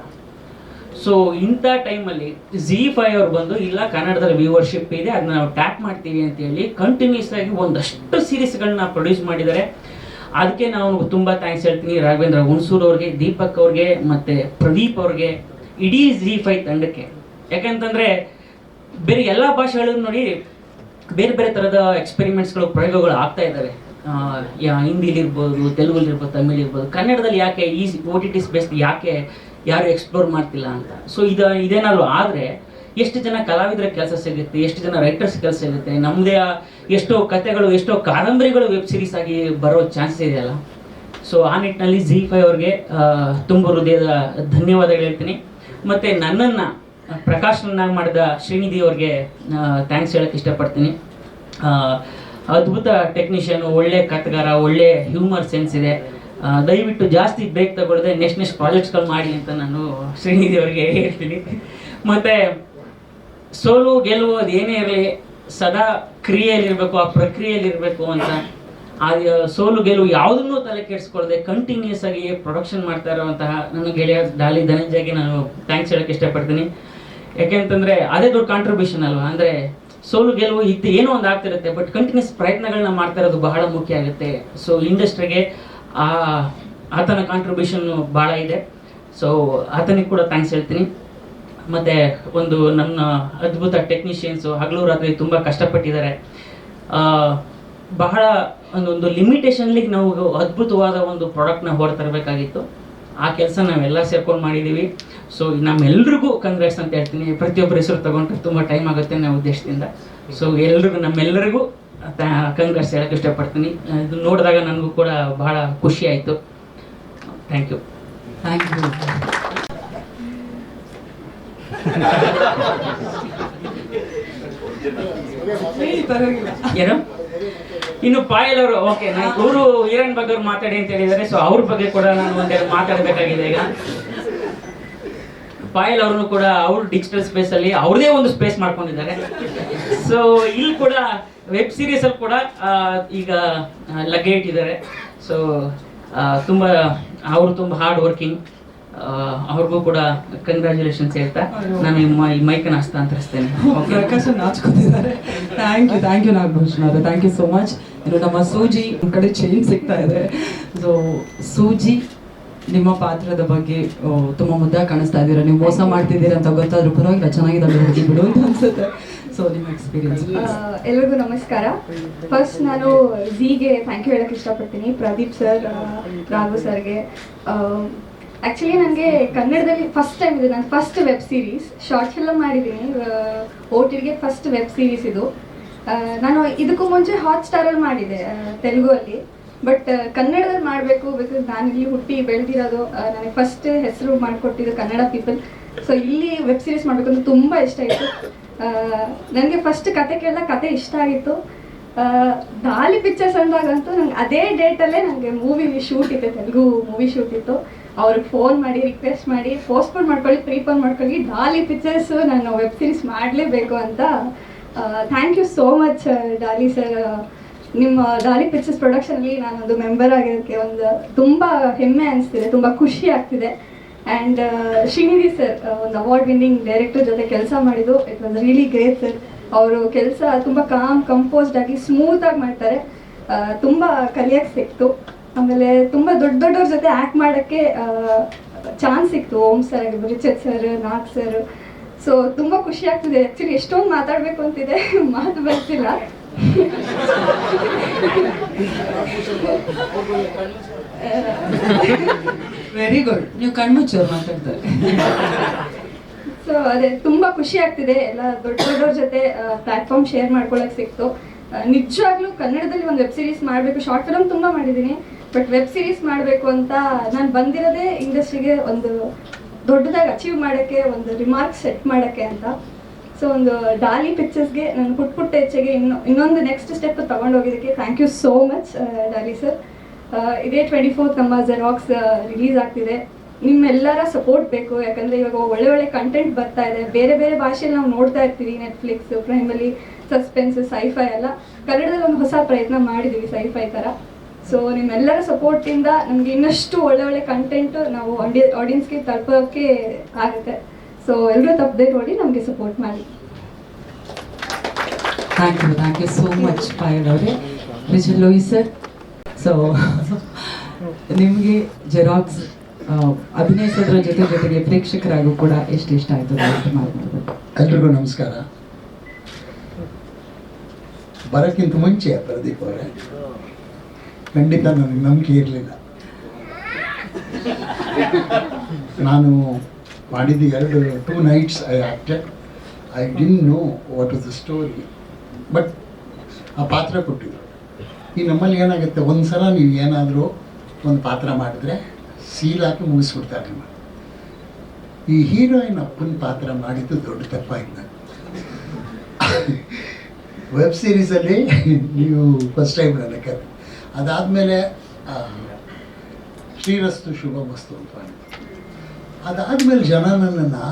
ಸೊ ಇಂಥ ಟೈಮಲ್ಲಿ ZEE5 ಅವ್ರು ಬಂದು ಇಲ್ಲ ಕನ್ನಡದಲ್ಲಿ ವ್ಯೂವರ್ಶಿಪ್ ಇದೆ, ಅದನ್ನ ನಾವು ಟ್ಯಾಪ್ ಮಾಡ್ತೀವಿ ಅಂತೇಳಿ ಕಂಟಿನ್ಯೂಸ್ ಆಗಿ ಒಂದಷ್ಟು ಸೀರೀಸ್ಗಳನ್ನ ಪ್ರೊಡ್ಯೂಸ್ ಮಾಡಿದ್ದಾರೆ. ಅದಕ್ಕೆ ನಾವು ತುಂಬ ಥ್ಯಾಂಕ್ಸ್ ಹೇಳ್ತೀನಿ ರಾಘವೇಂದ್ರ ಹುಣಸೂರು ಅವ್ರಿಗೆ, ದೀಪಕ್ ಅವ್ರಿಗೆ, ಮತ್ತು ಪ್ರದೀಪ್ ಅವ್ರಿಗೆ, ಇಡೀ ZEE5 ತಂಡಕ್ಕೆ. ಯಾಕಂತಂದರೆ ಬೇರೆ ಎಲ್ಲ ಭಾಷೆಗಳು ನೋಡಿ ಬೇರೆ ಬೇರೆ ಥರದ ಎಕ್ಸ್ಪೆರಿಮೆಂಟ್ಸ್ಗಳು, ಪ್ರಯೋಗಗಳು ಆಗ್ತಾ ಇದ್ದಾವೆ. ಹಿಂದಿಲಿರ್ಬೋದು, ತೆಲುಗಲ್ಲಿರ್ಬೋದು, ತಮಿಳ್ ಇರ್ಬೋದು. ಕನ್ನಡದಲ್ಲಿ ಯಾಕೆ ಈ OTT ಸ್ಪೇಸ್ ಯಾಕೆ ಯಾರು ಎಕ್ಸ್ಪ್ಲೋರ್ ಮಾಡ್ತಿಲ್ಲ ಅಂತ. ಸೊ ಇದೇನಾದ್ರು ಆದರೆ ಎಷ್ಟು ಜನ ಕಲಾವಿದರ ಕೆಲಸ ಸಿಗುತ್ತೆ, ಎಷ್ಟು ಜನ ರೈಟರ್ಸ್ ಕೆಲಸ ಸಿಗುತ್ತೆ, ನಮ್ಮದೇ ಎಷ್ಟೋ ಕಥೆಗಳು, ಎಷ್ಟೋ ಕಾದಂಬರಿಗಳು ವೆಬ್ ಸೀರೀಸ್ ಆಗಿ ಬರೋ ಚಾನ್ಸಸ್ ಇದೆಯಲ್ಲ. ಸೊ ಆ ನಿಟ್ಟಿನಲ್ಲಿ ZEE5 ಅವ್ರಿಗೆ ತುಂಬ ಹೃದಯದ ಧನ್ಯವಾದಗಳು ಹೇಳ್ತೀನಿ. ಮತ್ತು ನನ್ನನ್ನು ಪ್ರಕಾಶನನ್ನಾಗಿ ಮಾಡಿದ ಶ್ರೀನಿಧಿ ಅವ್ರಿಗೆ ಥ್ಯಾಂಕ್ಸ್ ಹೇಳೋಕ್ಕೆ ಇಷ್ಟಪಡ್ತೀನಿ. ಅದ್ಭುತ ಟೆಕ್ನಿಷಿಯನ್, ಒಳ್ಳೆ ಕಥೆಗಾರ, ಒಳ್ಳೆ ಹ್ಯೂಮರ್ ಸೆನ್ಸ್ ಇದೆ. ದಯವಿಟ್ಟು ಜಾಸ್ತಿ ಬ್ರೇಕ್ ತಗೊಳ್ಳದೆ ನೆಕ್ಸ್ಟ್ ಪ್ರಾಜೆಕ್ಟ್ಸ್ಗಳು ಮಾಡಿ ಅಂತ ನಾನು ಶ್ರೀನಿಧಿ ಅವರಿಗೆ ಹೇಳ್ತೀನಿ. ಮತ್ತು ಸೋಲು ಗೆಲುವು ಅದು ಏನೇ ಇರಲಿ ಸದಾ ಕ್ರಿಯೆಯಲ್ಲಿರಬೇಕು, ಆ ಪ್ರಕ್ರಿಯೆಯಲ್ಲಿರಬೇಕು ಅಂತ. ಆ ಸೋಲು ಗೆಲುವು ಯಾವುದನ್ನೂ ತಲೆ ಕೆಡಿಸ್ಕೊಳ್ಳದೆ ಕಂಟಿನ್ಯೂಸ್ ಆಗಿ ಪ್ರೊಡಕ್ಷನ್ ಮಾಡ್ತಾ ಇರುವಂತಹ ನನ್ನ ಗೆಳೆಯ ಡಾಲಿ ಧನಂಜಯ್ಗೆ ನಾನು ಥ್ಯಾಂಕ್ಸ್ ಹೇಳೋಕ್ಕೆ ಇಷ್ಟಪಡ್ತೀನಿ. ಯಾಕೆಂತಂದರೆ ಅದೇ ದೊಡ್ಡ ಕಾಂಟ್ರಿಬ್ಯೂಷನ್ ಅಲ್ವಾ. ಅಂದರೆ ಸೋಲು ಗೆಲುವು ಇದು ಏನೋ ಒಂದು ಆಗ್ತಿರುತ್ತೆ, ಬಟ್ ಕಂಟಿನ್ಯೂಸ್ ಪ್ರಯತ್ನಗಳನ್ನ ಮಾಡ್ತಾ ಇರೋದು ಬಹಳ ಮುಖ್ಯ ಆಗುತ್ತೆ. ಸೊ ಇಂಡಸ್ಟ್ರಿಗೆ ಆತನ ಕಾಂಟ್ರಿಬ್ಯೂಷನ್ ಭಾಳ ಇದೆ. ಸೊ ಆತನಿಗೆ ಕೂಡ ಥ್ಯಾಂಕ್ಸ್ ಹೇಳ್ತೀನಿ. ಮತ್ತು ಒಂದು ನನ್ನ ಅದ್ಭುತ ಟೆಕ್ನಿಷಿಯನ್ಸು ಹಗಲು ರಾತ್ರಿ ತುಂಬ ಕಷ್ಟಪಟ್ಟಿದ್ದಾರೆ. ಬಹಳ ಒಂದು ಲಿಮಿಟೇಷನ್ಲಿ ನಾವು ಅದ್ಭುತವಾದ ಒಂದು ಪ್ರಾಡಕ್ಟ್ನ ಹೊರತರಬೇಕಾಗಿತ್ತು. ಆ ಕೆಲಸ ನಾವೆಲ್ಲ ಸೇರ್ಕೊಂಡು ಮಾಡಿದ್ದೀವಿ. ಸೊ ನಮ್ಮೆಲ್ರಿಗೂ ಕಂಗ್ರಾಟ್ಸ್ ಅಂತ ಹೇಳ್ತೀನಿ. ಪ್ರತಿಯೊಬ್ಬರ ಹೆಸರು ತಗೊಂಡ್ರೆ ತುಂಬ ಟೈಮ್ ಆಗುತ್ತೆ ಅನ್ನೋ ಉದ್ದೇಶದಿಂದ. ಸೊ ನಮ್ಮೆಲ್ಲರಿಗೂ ಕಂಗ್ರಾಟ್ಸ್ ಹೇಳೋಕ್ಕೆ ಇಷ್ಟಪಡ್ತೀನಿ. ಇದು ನೋಡಿದಾಗ ನನಗೂ ಕೂಡ ಬಹಳ ಖುಷಿ ಆಯಿತು. Thank you. Thank you. ಏನು ಇನ್ನು ಪಾಯಲ್ ಅವರು, ಓಕೆ, ಇವರು ಈರನ್ ಬಗ್ಗೆ ಅವ್ರು ಮಾತಾಡಿ ಅಂತ ಹೇಳಿದ್ದಾರೆ. ಸೊ ಅವ್ರ ಬಗ್ಗೆ ಕೂಡ ನಾನು ಒಂದೆರಡು ಮಾತಾಡಬೇಕಾಗಿದೆ. ಈಗ ಪಾಯಲ್ ಅವ್ರನ್ನು ಕೂಡ ಅವರು ಡಿಜಿಟಲ್ ಸ್ಪೇಸ್ ಅಲ್ಲಿ ಅವ್ರದೇ ಒಂದು ಸ್ಪೇಸ್ ಮಾಡ್ಕೊಂಡಿದ್ದಾರೆ. ಸೊ ಇಲ್ಲಿ ಕೂಡ ವೆಬ್ ಸೀರೀಸ್ ಅಲ್ಲಿ ಕೂಡ ಈಗ ಲಗ್ಗೆ ಇಟ್ಟಿದ್ದಾರೆ. ಸೊ ಅವರು ತುಂಬ ಹಾರ್ಡ್ ವರ್ಕಿಂಗ್. ಅವ್ರಿಗೂ ಕೂಡ ಕಂಗ್ರ್ಯಾಚುಲೇಷನ್ಸ್ ಹೇಳ್ತಾ ನಾನು ಈ ಮೈಕನ್ನು ಹಸ್ತಾಂತರಿಸ್ತೇನೆ. ಪ್ರಕಾಶ್ ನಾಚ್ಕೊತಿದ್ದಾರೆ. ಥ್ಯಾಂಕ್ ಯು ನಾಗಭೂಷಣ್ ಅವರೇ, ಥ್ಯಾಂಕ್ ಯು ಸೋ ಮಚ್. ಇನ್ನು ನಮ್ಮ ಸೂಜಿ ಒಂದು ಕಡೆ ಚೇಂಜ್ ಸಿಗ್ತಾ ಇದೆ. ಸೊ ಸೂಜಿ, ನಿಮ್ಮ ಪಾತ್ರದ ಬಗ್ಗೆ ತುಂಬ ಮುದ್ದಾಗಿ ಕಾಣಿಸ್ತಾ ಇದ್ದೀರಾ. ನೀವು ಮೋಸ ಮಾಡ್ತಿದ್ದೀರಾ ಅಂತ ಗೊತ್ತಾದ್ರೂ ಪರವಾಗಿಲ್ಲ, ಚೆನ್ನಾಗಿದೆ ಹುಡುಗಿ ಬಿಡು ಅಂತ ಅನ್ಸುತ್ತೆ. ಸೊ ನಿಮ್ಮ ಎಕ್ಸ್ಪೀರಿಯನ್ಸ್. ಎಲ್ರಿಗೂ ನಮಸ್ಕಾರ. ಫಸ್ಟ್ ನಾನು ಝೀಗೆ ಥ್ಯಾಂಕ್ ಯು ಹೇಳಕ್ಕೆ ಇಷ್ಟಪಡ್ತೀನಿ. ಪ್ರದೀಪ್ ಸರ್, ರಾಘು ಸರ್ಗೆ. ಆ್ಯಕ್ಚುಲಿ ನನಗೆ ಕನ್ನಡದಲ್ಲಿ ಫಸ್ಟ್ ಟೈಮ್ ಇದು ನನ್ನ first web series. Short film ಮಾಡಿದ್ದೀನಿ, OTTಗೆ ಫಸ್ಟ್ ವೆಬ್ ಸೀರೀಸ್ ಇದು. ನಾನು ಇದಕ್ಕೂ ಮುಂಚೆ ಹಾಟ್ಸ್ಟಾರಲ್ಲಿ ಮಾಡಿದೆ ತೆಲುಗು ಅಲ್ಲಿ. ಬಟ್ ಕನ್ನಡದಲ್ಲಿ ಮಾಡಬೇಕು, ಬಿಕಾಸ್ ನಾನು ಇಲ್ಲಿ ಹುಟ್ಟಿ ಬೆಳೆದಿರೋದು. ನನಗೆ ಫಸ್ಟ್ ಹೆಸರು ಮಾಡಿಕೊಟ್ಟಿದ್ದು ಕನ್ನಡ ಪೀಪಲ್. ಸೊ ಇಲ್ಲಿ ವೆಬ್ ಸೀರೀಸ್ ಮಾಡಬೇಕು ಅಂತ ತುಂಬ ಇಷ್ಟ ಆಯಿತು. ನನಗೆ ಫಸ್ಟ್ ಕತೆ ಕೇಳಿದಾಗ ಕತೆ ಇಷ್ಟ ಆಗಿತ್ತು. ದಾಲಿ ಪಿಕ್ಚರ್ಸ್ ಅಂದಾಗಂತೂ ನಂಗೆ ಅದೇ ಡೇಟಲ್ಲೇ ನನಗೆ ಮೂವಿ ಶೂಟ್ ಇತ್ತು, ತೆಲುಗು ಮೂವಿ ಶೂಟ್ ಇತ್ತು. ಅವ್ರಿಗೆ ಫೋನ್ ಮಾಡಿ ರಿಕ್ವೆಸ್ಟ್ ಮಾಡಿ ಪೋಸ್ಟ್ಪೋನ್ ಮಾಡ್ಕೊಳ್ಳಿ, ಪ್ರೀಪೋನ್ ಮಾಡ್ಕೊಳ್ಳಿ, ಡಾಲಿ ಪಿಕ್ಚರ್ಸು ನಾನು ವೆಬ್ ಸೀರೀಸ್ ಮಾಡಲೇಬೇಕು ಅಂತ. Thank you so much Daali sir. ನಿಮ್ಮ ಡಾಲಿ ಪಿಕ್ಚರ್ಸ್ ಪ್ರೊಡಕ್ಷನಲ್ಲಿ ನಾನೊಂದು ಮೆಂಬರ್ ಆಗಿರೋಕ್ಕೆ ಒಂದು ತುಂಬ ಹೆಮ್ಮೆ ಅನಿಸ್ತಿದೆ, ತುಂಬ ಖುಷಿ ಆಗ್ತಿದೆ. ಆ್ಯಂಡ್ ಶ್ರೀನಿಧಿ ಸರ್, ಒಂದು ಅವಾರ್ಡ್ ವಿನ್ನಿಂಗ್ ಡೈರೆಕ್ಟರ್ ಜೊತೆ ಕೆಲಸ ಮಾಡಿದ್ದು it was really great sir. ಅವರು ಕೆಲಸ ತುಂಬ ಕಂಪೋಸ್ಡ್ ಆಗಿ ಸ್ಮೂತಾಗಿ ಮಾಡ್ತಾರೆ. ತುಂಬ ಕಲಿಯೋಕ್ಕೆ ಸಿಕ್ತು. ಆಮೇಲೆ ತುಂಬ ದೊಡ್ಡವ್ರ ಜೊತೆ ಆ್ಯಕ್ಟ್ ಮಾಡೋಕ್ಕೆ ಚಾನ್ಸ್ ಸಿಕ್ತು. ಓಂ ಸರ್ ಆಗಿರ್ಬೋದು, ರಿಚರ್ಡ್ ಸರ್, ನಾಗ್ ಸರ್. ಸೊ ತುಂಬ ಖುಷಿ ಆಗ್ತಿದೆ. ಆ್ಯಕ್ಚುಲಿ ಎಷ್ಟೊಂದು ಮಾತಾಡಬೇಕು ಅಂತಿದೆ, ಮಾತು ಬರ್ತಿಲ್ಲ. Very good. ನೀವು ಕಣ್ಮುಚ್ಚೋರು ಮಾತಾಡ್ತಾರೆ. ಸೊ ಅದೇ ತುಂಬ ಖುಷಿ ಆಗ್ತಿದೆ. ಎಲ್ಲ ದೊಡ್ಡವ್ರ ಜೊತೆ ಪ್ಲ್ಯಾಟ್ಫಾರ್ಮ್ ಶೇರ್ ಮಾಡ್ಕೊಳಕ್ಕೆ ಸಿಕ್ತು. ನಿಜವಾಗ್ಲೂ ಕನ್ನಡದಲ್ಲಿ ಒಂದು ವೆಬ್ ಸೀರೀಸ್ ಮಾಡಬೇಕು. ಶಾರ್ಟ್ ಫಿಲಮ್ ತುಂಬ ಮಾಡಿದ್ದೀನಿ, ಬಟ್ ವೆಬ್ ಸೀರೀಸ್ ಮಾಡಬೇಕು ಅಂತ ನಾನು ಬಂದಿರೋದೇ ಇಂಡಸ್ಟ್ರಿಗೆ ಒಂದು ದೊಡ್ಡದಾಗಿ ಅಚೀವ್ ಮಾಡೋಕ್ಕೆ, ಒಂದು ರಿಮಾರ್ಕ್ ಸೆಟ್ ಮಾಡೋಕ್ಕೆ ಅಂತ. ಸೊ ಒಂದು ಡಾಲಿ ಪಿಕ್ಚರ್ಸ್ಗೆ ನಾನು ಪುಟ್ಟ ಹೆಚ್ಚಿಗೆ ಇನ್ನೊಂದು ನೆಕ್ಸ್ಟ್ ಸ್ಟೆಪ್ ತೊಗೊಂಡೋಗಿದ್ದಕ್ಕೆ thank you so much Daali sir. ಇದೇ 24th ನಮ್ಮ ಜೆರಾಕ್ಸ್ ರಿಲೀಸ್ ಆಗ್ತಿದೆ. ನಿಮ್ಮೆಲ್ಲರ ಸಪೋರ್ಟ್ ಬೇಕು. ಯಾಕಂದರೆ ಇವಾಗ ಒಳ್ಳೆ ಕಂಟೆಂಟ್ ಬರ್ತಾ ಇದೆ. ಬೇರೆ ಬೇರೆ ಭಾಷೆಯಲ್ಲಿ ನಾವು ನೋಡ್ತಾ ಇರ್ತೀವಿ, ನೆಟ್ಫ್ಲಿಕ್ಸ್, ಪ್ರೈಮಲ್ಲಿ, ಸಸ್ಪೆನ್ಸ್, ಸೈಫೈ ಎಲ್ಲ. ಕನ್ನಡದಲ್ಲಿ ಒಂದು ಹೊಸ ಪ್ರಯತ್ನ ಮಾಡಿದ್ದೀವಿ ಸೈಫೈ ಥರ. ಸೊ ನಿಮ್ಮೆಲ್ಲರ ಸಪೋರ್ಟಿಂದ ನಮಗೆ ಇನ್ನಷ್ಟು ಒಳ್ಳೆ ಕಂಟೆಂಟ್ ನಾವು ಆಡಿಯನ್ಸ್ಗೆ ತಲುಪೋಕ್ಕೆ ಆಗುತ್ತೆ. ಸೊ ಎಲ್ಲರೂ ತಪ್ಪದೆ ನೋಡಿ ನಮಗೆ ಸಪೋರ್ಟ್ ಮಾಡಿ. Thank you so much Payal ಅವರೇ. ರಿಚಲ್ ಲೋಯಿ ಸರ್, ಸೊ ನಿಮಗೆ ಜೆರಾಕ್ಸ್ ಅಭಿನಯಿಸೋದ್ರ ಜೊತೆಗೆ ಪ್ರೇಕ್ಷಕರಾಗೂ ಕೂಡ ಎಷ್ಟು ಇಷ್ಟ ಆಯಿತು ಅಂತ ಮಾತನಾಡಬೇಕು. ಎಲ್ರಿಗೂ ನಮಸ್ಕಾರ. ಬರೋಕ್ಕಿಂತ ಮುಂಚೆ ಪ್ರದೀಪ್ ಅವರೇ, ಖಂಡಿತ ನನಗೆ ನಂಬಿಕೆ ಇರಲಿಲ್ಲ. ನಾನು ಮಾಡಿದ್ದು 2 nights I acted. I didn't know what is the story, but ಆ ಪಾತ್ರ ಕೊಟ್ಟಿದ್ರು. ಈ ನಮ್ಮಲ್ಲಿ ಏನಾಗುತ್ತೆ, ಒಂದು ಸಲ ನೀವು ಏನಾದರೂ ಒಂದು ಪಾತ್ರ ಮಾಡಿದ್ರೆ ಸೀಲ್ ಹಾಕಿ ಮುಗಿಸ್ಬಿಡ್ತಾರೆ ನಿಮ್ಮ. ಈ ಹೀರೋಯಿನ್ ಅಪ್ಪನ ಪಾತ್ರ ಮಾಡಿದ್ದು ದೊಡ್ಡ ತಪ್ಪಾಯ್ತು ನಾನು. ವೆಬ್ ಸೀರೀಸಲ್ಲಿ ನೀವು ಫಸ್ಟ್ ಟೈಮ್ ನನ್ನ ಕರೆ. ಅದಾದಮೇಲೆ ಶ್ರೀರಸ್ತು ಶುಭಮಸ್ತು ಅಂತ ಮಾಡಿದ್ರು. ಅದಾದಮೇಲೆ ಜನ ನನ್ನನ್ನು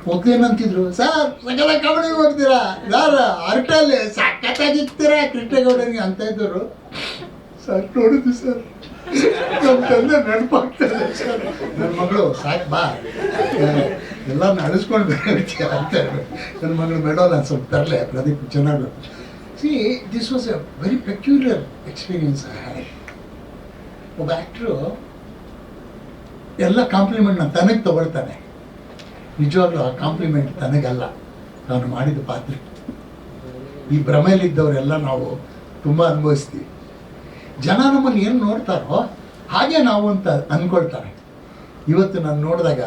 ಮೊದಲೇನಂತಿದ್ರು, ಸರ್ ಸಕಲ ಕಾಮಿಡಿ ಮಾಡ್ತೀರಾ, ಯಾರ ಅರ್ಟಲ್ಲಿ ಸಖತ್ತಾಗಿರ್ತೀರಾ ಕೃಷ್ಣೇಗೌಡನಿಗೆ ಅಂತ ಇದ್ದರು. ಸರ್ ನೋಡಿದ್ವಿ ಸರ್, ನಮ್ಮ ತಂದೆ ನೆನಪಾಗ್ತದೆ ಸರ್. ನನ್ನ ಮಗಳು ಸಾಕು ಬಾ ಎಲ್ಲ ನಡೆಸ್ಕೊಂಡು ಬೇರೆ ಅಂತ ನನ್ನ ಮಗಳು ಬೇಡ ನಾನು ಸ್ವಲ್ಪ ತರಲೆ ಪ್ರದೀಪ್ ಚೆನ್ನಾಗಿ. See this was A very peculiar experience I had. ಒಬ್ಬ ಆ್ಯಕ್ಟ್ರು ಎಲ್ಲ ಕಾಂಪ್ಲಿಮೆಂಟ್ನ ತನಗೆ ತಗೊಳ್ತಾನೆ, ನಿಜವಾಗ್ಲೂ ಆ ಕಾಂಪ್ಲಿಮೆಂಟ್ ತನಗಲ್ಲ, ನಾನು ಮಾಡಿದ ಪಾತ್ರ. ಈ ಭ್ರಮೆಯಲ್ಲಿದ್ದವರೆಲ್ಲ ನಾವು ತುಂಬ ಅನುಭವಿಸ್ತೀವಿ. ಜನ ನಮ್ಮನ್ನು ಏನು ನೋಡ್ತಾರೋ ಹಾಗೆ ನಾವು ಅಂತ ಅಂದ್ಕೊಳ್ತಾರೆ. ಇವತ್ತು ನಾನು ನೋಡಿದಾಗ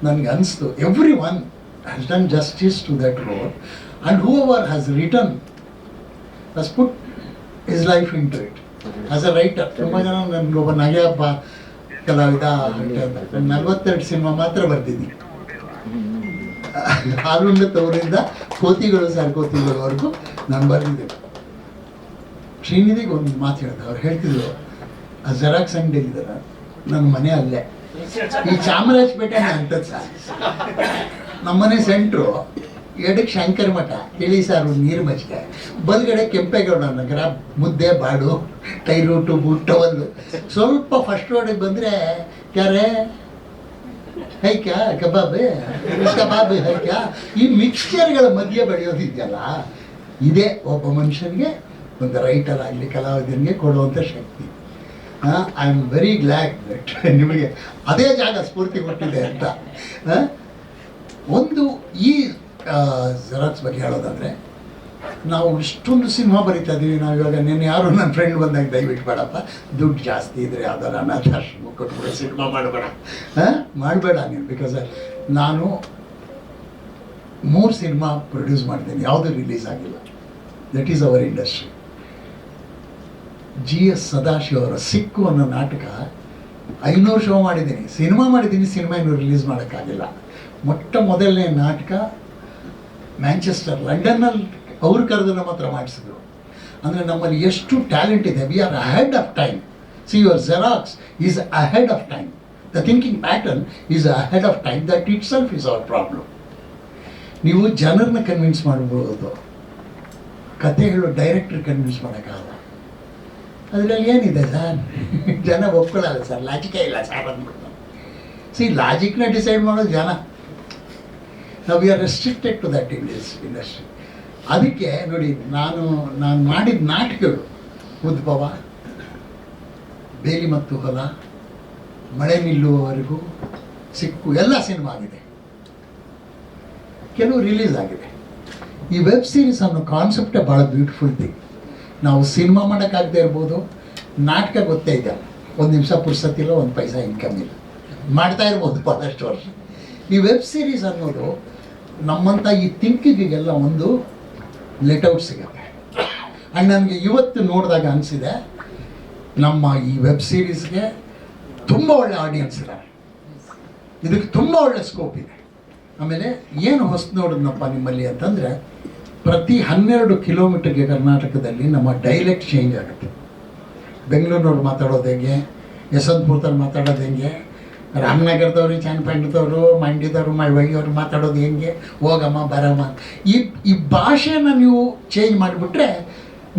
ನನಗೆ ಅನಿಸ್ತು, everyone has done justice to that role and whoever has return has put his life into it as a writer. ತುಂಬ ಜನ ನನಗೆ ಒಬ್ಬ ನಗೆಯಪ್ಪ ಕಲಾವಿದ 42 ಸಿನಿಮಾ ಮಾತ್ರ ಬರ್ತಿದ್ದೀನಿ. ಹಾಲುಂಡ ತವರಿಂದ ಕೋತಿಗಳು ಕೋತಿಗಳವರೆಗೂ ನಾನು ಬರೆದಿದ್ದೆ. ಶ್ರೀನಿಧಿಗೆ ಒಂದು ಮಾತು ಹೇಳಿದೆ, ಅವ್ರು ಹೇಳ್ತಿದ್ರು, ಆ ಜೆರಾಕ್ಸ್ ಅಂಗಡಿಯಲ್ಲಿದ್ದಾರೆ, ನನ್ನ ಮನೆ ಅಲ್ಲೇ, ಈ ಚಾಮರಾಜಪೇಟೆ ಅಂತದ್ದು ಸರ್. ನಮ್ಮನೆ ಸೆಂಟ್ರು ಎಡಕ್ಕೆ ಶಂಕರ ಮಠ, ತಿಳಿ ಸಾರು, ನೀರು ಮಜ್ಜಿಗೆ, ಬಲ್ಗಡೆ ಕೆಂಪೇಗೌಡ ನಗರ, ಮುದ್ದೆ ಬಾಡು, ಟೈರು ಟೂಬು ಟವಲ್ಲು. ಸ್ವಲ್ಪ ಫಸ್ಟ್ ರೋಡಿಗೆ ಬಂದರೆ ಕ್ಯಾರೆ ಹೈಕ್ಯಾ ಕಬಾಬ್ ಹೈಕ್ಯಾ, ಈ ಮಿಕ್ಸ್ಚರ್ಗಳ ಮಧ್ಯೆ ಬೆಳೆಯೋದಿದೆಯಲ್ಲ, ಇದೇ ಒಬ್ಬ ಮನುಷ್ಯನಿಗೆ, ಒಂದು ರೈಟರ್ ಆಗಲಿ ಕಲಾವಿದನಿಗೆ ಕೊಡುವಂಥ ಶಕ್ತಿ. I am very glad that ನಿಮಗೆ ಅದೇ ಜಾಗ ಸ್ಫೂರ್ತಿ ಕೊಟ್ಟಿದೆ ಅಂತ. ಒಂದು ಈ ಜೆರಾಕ್ಸ್ ಬಗ್ಗೆ ಹೇಳೋದಾದರೆ, ನಾವು ಇಷ್ಟೊಂದು ಸಿನಿಮಾ ಬರೀತಾ ಇದ್ದೀವಿ. ನಾವು ಇವಾಗ ನೆನ್ನೆ ಯಾರು ನನ್ನ ಫ್ರೆಂಡ್ ಬಂದಾಗ, ದಯವಿಟ್ಟು ಬೇಡಪ್ಪ, ದುಡ್ಡು ಜಾಸ್ತಿ ಇದ್ದರೆ ಯಾವ್ದಾರು ಅನಾಥಾಶ್ರಮ ಕೊಟ್ಬಿಡೋ, ಸಿನಿಮಾ ಮಾಡಬೇಡ ನೀನು. ಬಿಕಾಸ್ ನಾನು 3 ಸಿನಿಮಾ ಪ್ರೊಡ್ಯೂಸ್ ಮಾಡಿದ್ದೀನಿ, ಯಾವುದೂ ರಿಲೀಸ್ ಆಗಿಲ್ಲ. That is our industry. GS Sadashiva ಅವರ ಸಿಕ್ಕು ಅನ್ನೋ ನಾಟಕ 500 ಶೋ ಮಾಡಿದ್ದೀನಿ, ಸಿನಿಮಾ ಮಾಡಿದ್ದೀನಿ, ಸಿನಿಮಾ ಇನ್ನೂ ರಿಲೀಸ್ ಮಾಡೋಕ್ಕಾಗಿಲ್ಲ. ಮೊಟ್ಟ ಮೊದಲನೇ ನಾಟಕ ಮ್ಯಾಂಚೆಸ್ಟರ್, ಲಂಡನ್ನಲ್ಲಿ ಅವ್ರು ಕರೆದು ನಮ್ಮ ಹತ್ರ ಮಾಡಿಸಿದ್ರು. ಅಂದರೆ ನಮ್ಮಲ್ಲಿ ಎಷ್ಟು ಟ್ಯಾಲೆಂಟ್ ಇದೆ. We are ahead of time. See your xerox is ahead of time. The thinking pattern is ahead of time. That it self is our problem. ನೀವು ಜನರನ್ನ ಕನ್ವಿನ್ಸ್ ಮಾಡ್ಬೋದು, ಕತೆ ಹೇಳೋ ಡೈರೆಕ್ಟ್ರ್ ಕನ್ವಿನ್ಸ್ ಮಾಡೋಕ್ಕಾಗಲ್ಲ. ಅದರಲ್ಲಿ ಏನಿದೆ ಸರ್, ಜನ ಒಪ್ಕೊಳ್ಳಲ್ಲ ಸರ್, ಲಾಜಿಕೇ ಇಲ್ಲ ಸರ್ ಅಂದ್ಬಿಟ್ಟು. ಸಿ ಲಾಜಿಕ್ನ ಡಿಸೈಡ್ ಮಾಡೋದು ಜನ. ನಾವು we are restricted to that industry. ಅದಕ್ಕೆ ನೋಡಿ, ನಾನು ಮಾಡಿದ ನಾಟಕಗಳು ಉದ್ಭವ, ಬೇಲಿ ಮತ್ತು ಹೊಲ, ಮಳೆ ನಿಲ್ಲುವವರೆಗೂ, ಸಿಕ್ಕು ಎಲ್ಲ ಸಿನಿಮಾ ಆಗಿದೆ, ಕೆಲವು ರಿಲೀಸ್ ಆಗಿದೆ. ಈ ವೆಬ್ ಸೀರೀಸ್ ಅನ್ನೋ ಕಾನ್ಸೆಪ್ಟೇ ಭಾಳ ಬ್ಯೂಟಿಫುಲ್ ಥಿಂಗ್. ನಾವು ಸಿನಿಮಾ ಮಾಡೋಕ್ಕಾಗದೇ ಇರ್ಬೋದು, ನಾಟಕ ಗೊತ್ತೇ ಇದೆ, 1 ನಿಮಿಷ ಪುರ್ಸತ್ತಿಲ್ಲ, 1 ಪೈಸಾ ಇನ್ಕಮ್ ಇಲ್ಲ, ಮಾಡ್ತಾ ಇರ್ಬೋದು ಭಾಳಷ್ಟು ವರ್ಷ. ಈ ವೆಬ್ ಸೀರೀಸ್ ಅನ್ನೋದು ನಮ್ಮಂಥ ಈ ಥಿಂಕಿಗೆಲ್ಲ ಒಂದು ಲೆಟ್ಔಟ್ ಸಿಗುತ್ತೆ. ಆ್ಯಂಡ್ ನನಗೆ ಇವತ್ತು ನೋಡಿದಾಗ ಅನಿಸಿದೆ, ನಮ್ಮ ಈ ವೆಬ್ ಸೀರೀಸ್ಗೆ ತುಂಬ ಒಳ್ಳೆ ಆಡಿಯನ್ಸ್ ಇದ್ದಾರೆ, ಇದಕ್ಕೆ ತುಂಬ ಒಳ್ಳೆ ಸ್ಕೋಪ್ ಇದೆ. ಆಮೇಲೆ ಏನು ಹೊಸ ನೋಡಿದ್ನಪ್ಪ ನಿಮ್ಮಲ್ಲಿ ಅಂತಂದರೆ, ಪ್ರತಿ 12 ಕಿಲೋಮೀಟರ್ಗೆ ಕರ್ನಾಟಕದಲ್ಲಿ ನಮ್ಮ ಡೈಲೆಕ್ಟ್ ಚೇಂಜ್ ಆಗುತ್ತೆ. ಬೆಂಗಳೂರಿನವ್ರು ಮಾತಾಡೋದು ಹೆಂಗೆ, ಯಶವಂತಪುರದವ್ರು ಮಾತಾಡೋದು ಹೆಂಗೆ, ರಾಮನಗರದವ್ರು, ಚನ್ನಪಟ್ಟಣದವರು, ಮಂಡ್ಯದವರು, ಮಳವಳ್ಳಿಯವರು ಮಾತಾಡೋದು ಹೆಂಗೆ, ಹೋಗಮ್ಮ ಬರಮ್ಮ, ಈ ಭಾಷೆನ ನೀವು ಚೇಂಜ್ ಮಾಡಿಬಿಟ್ರೆ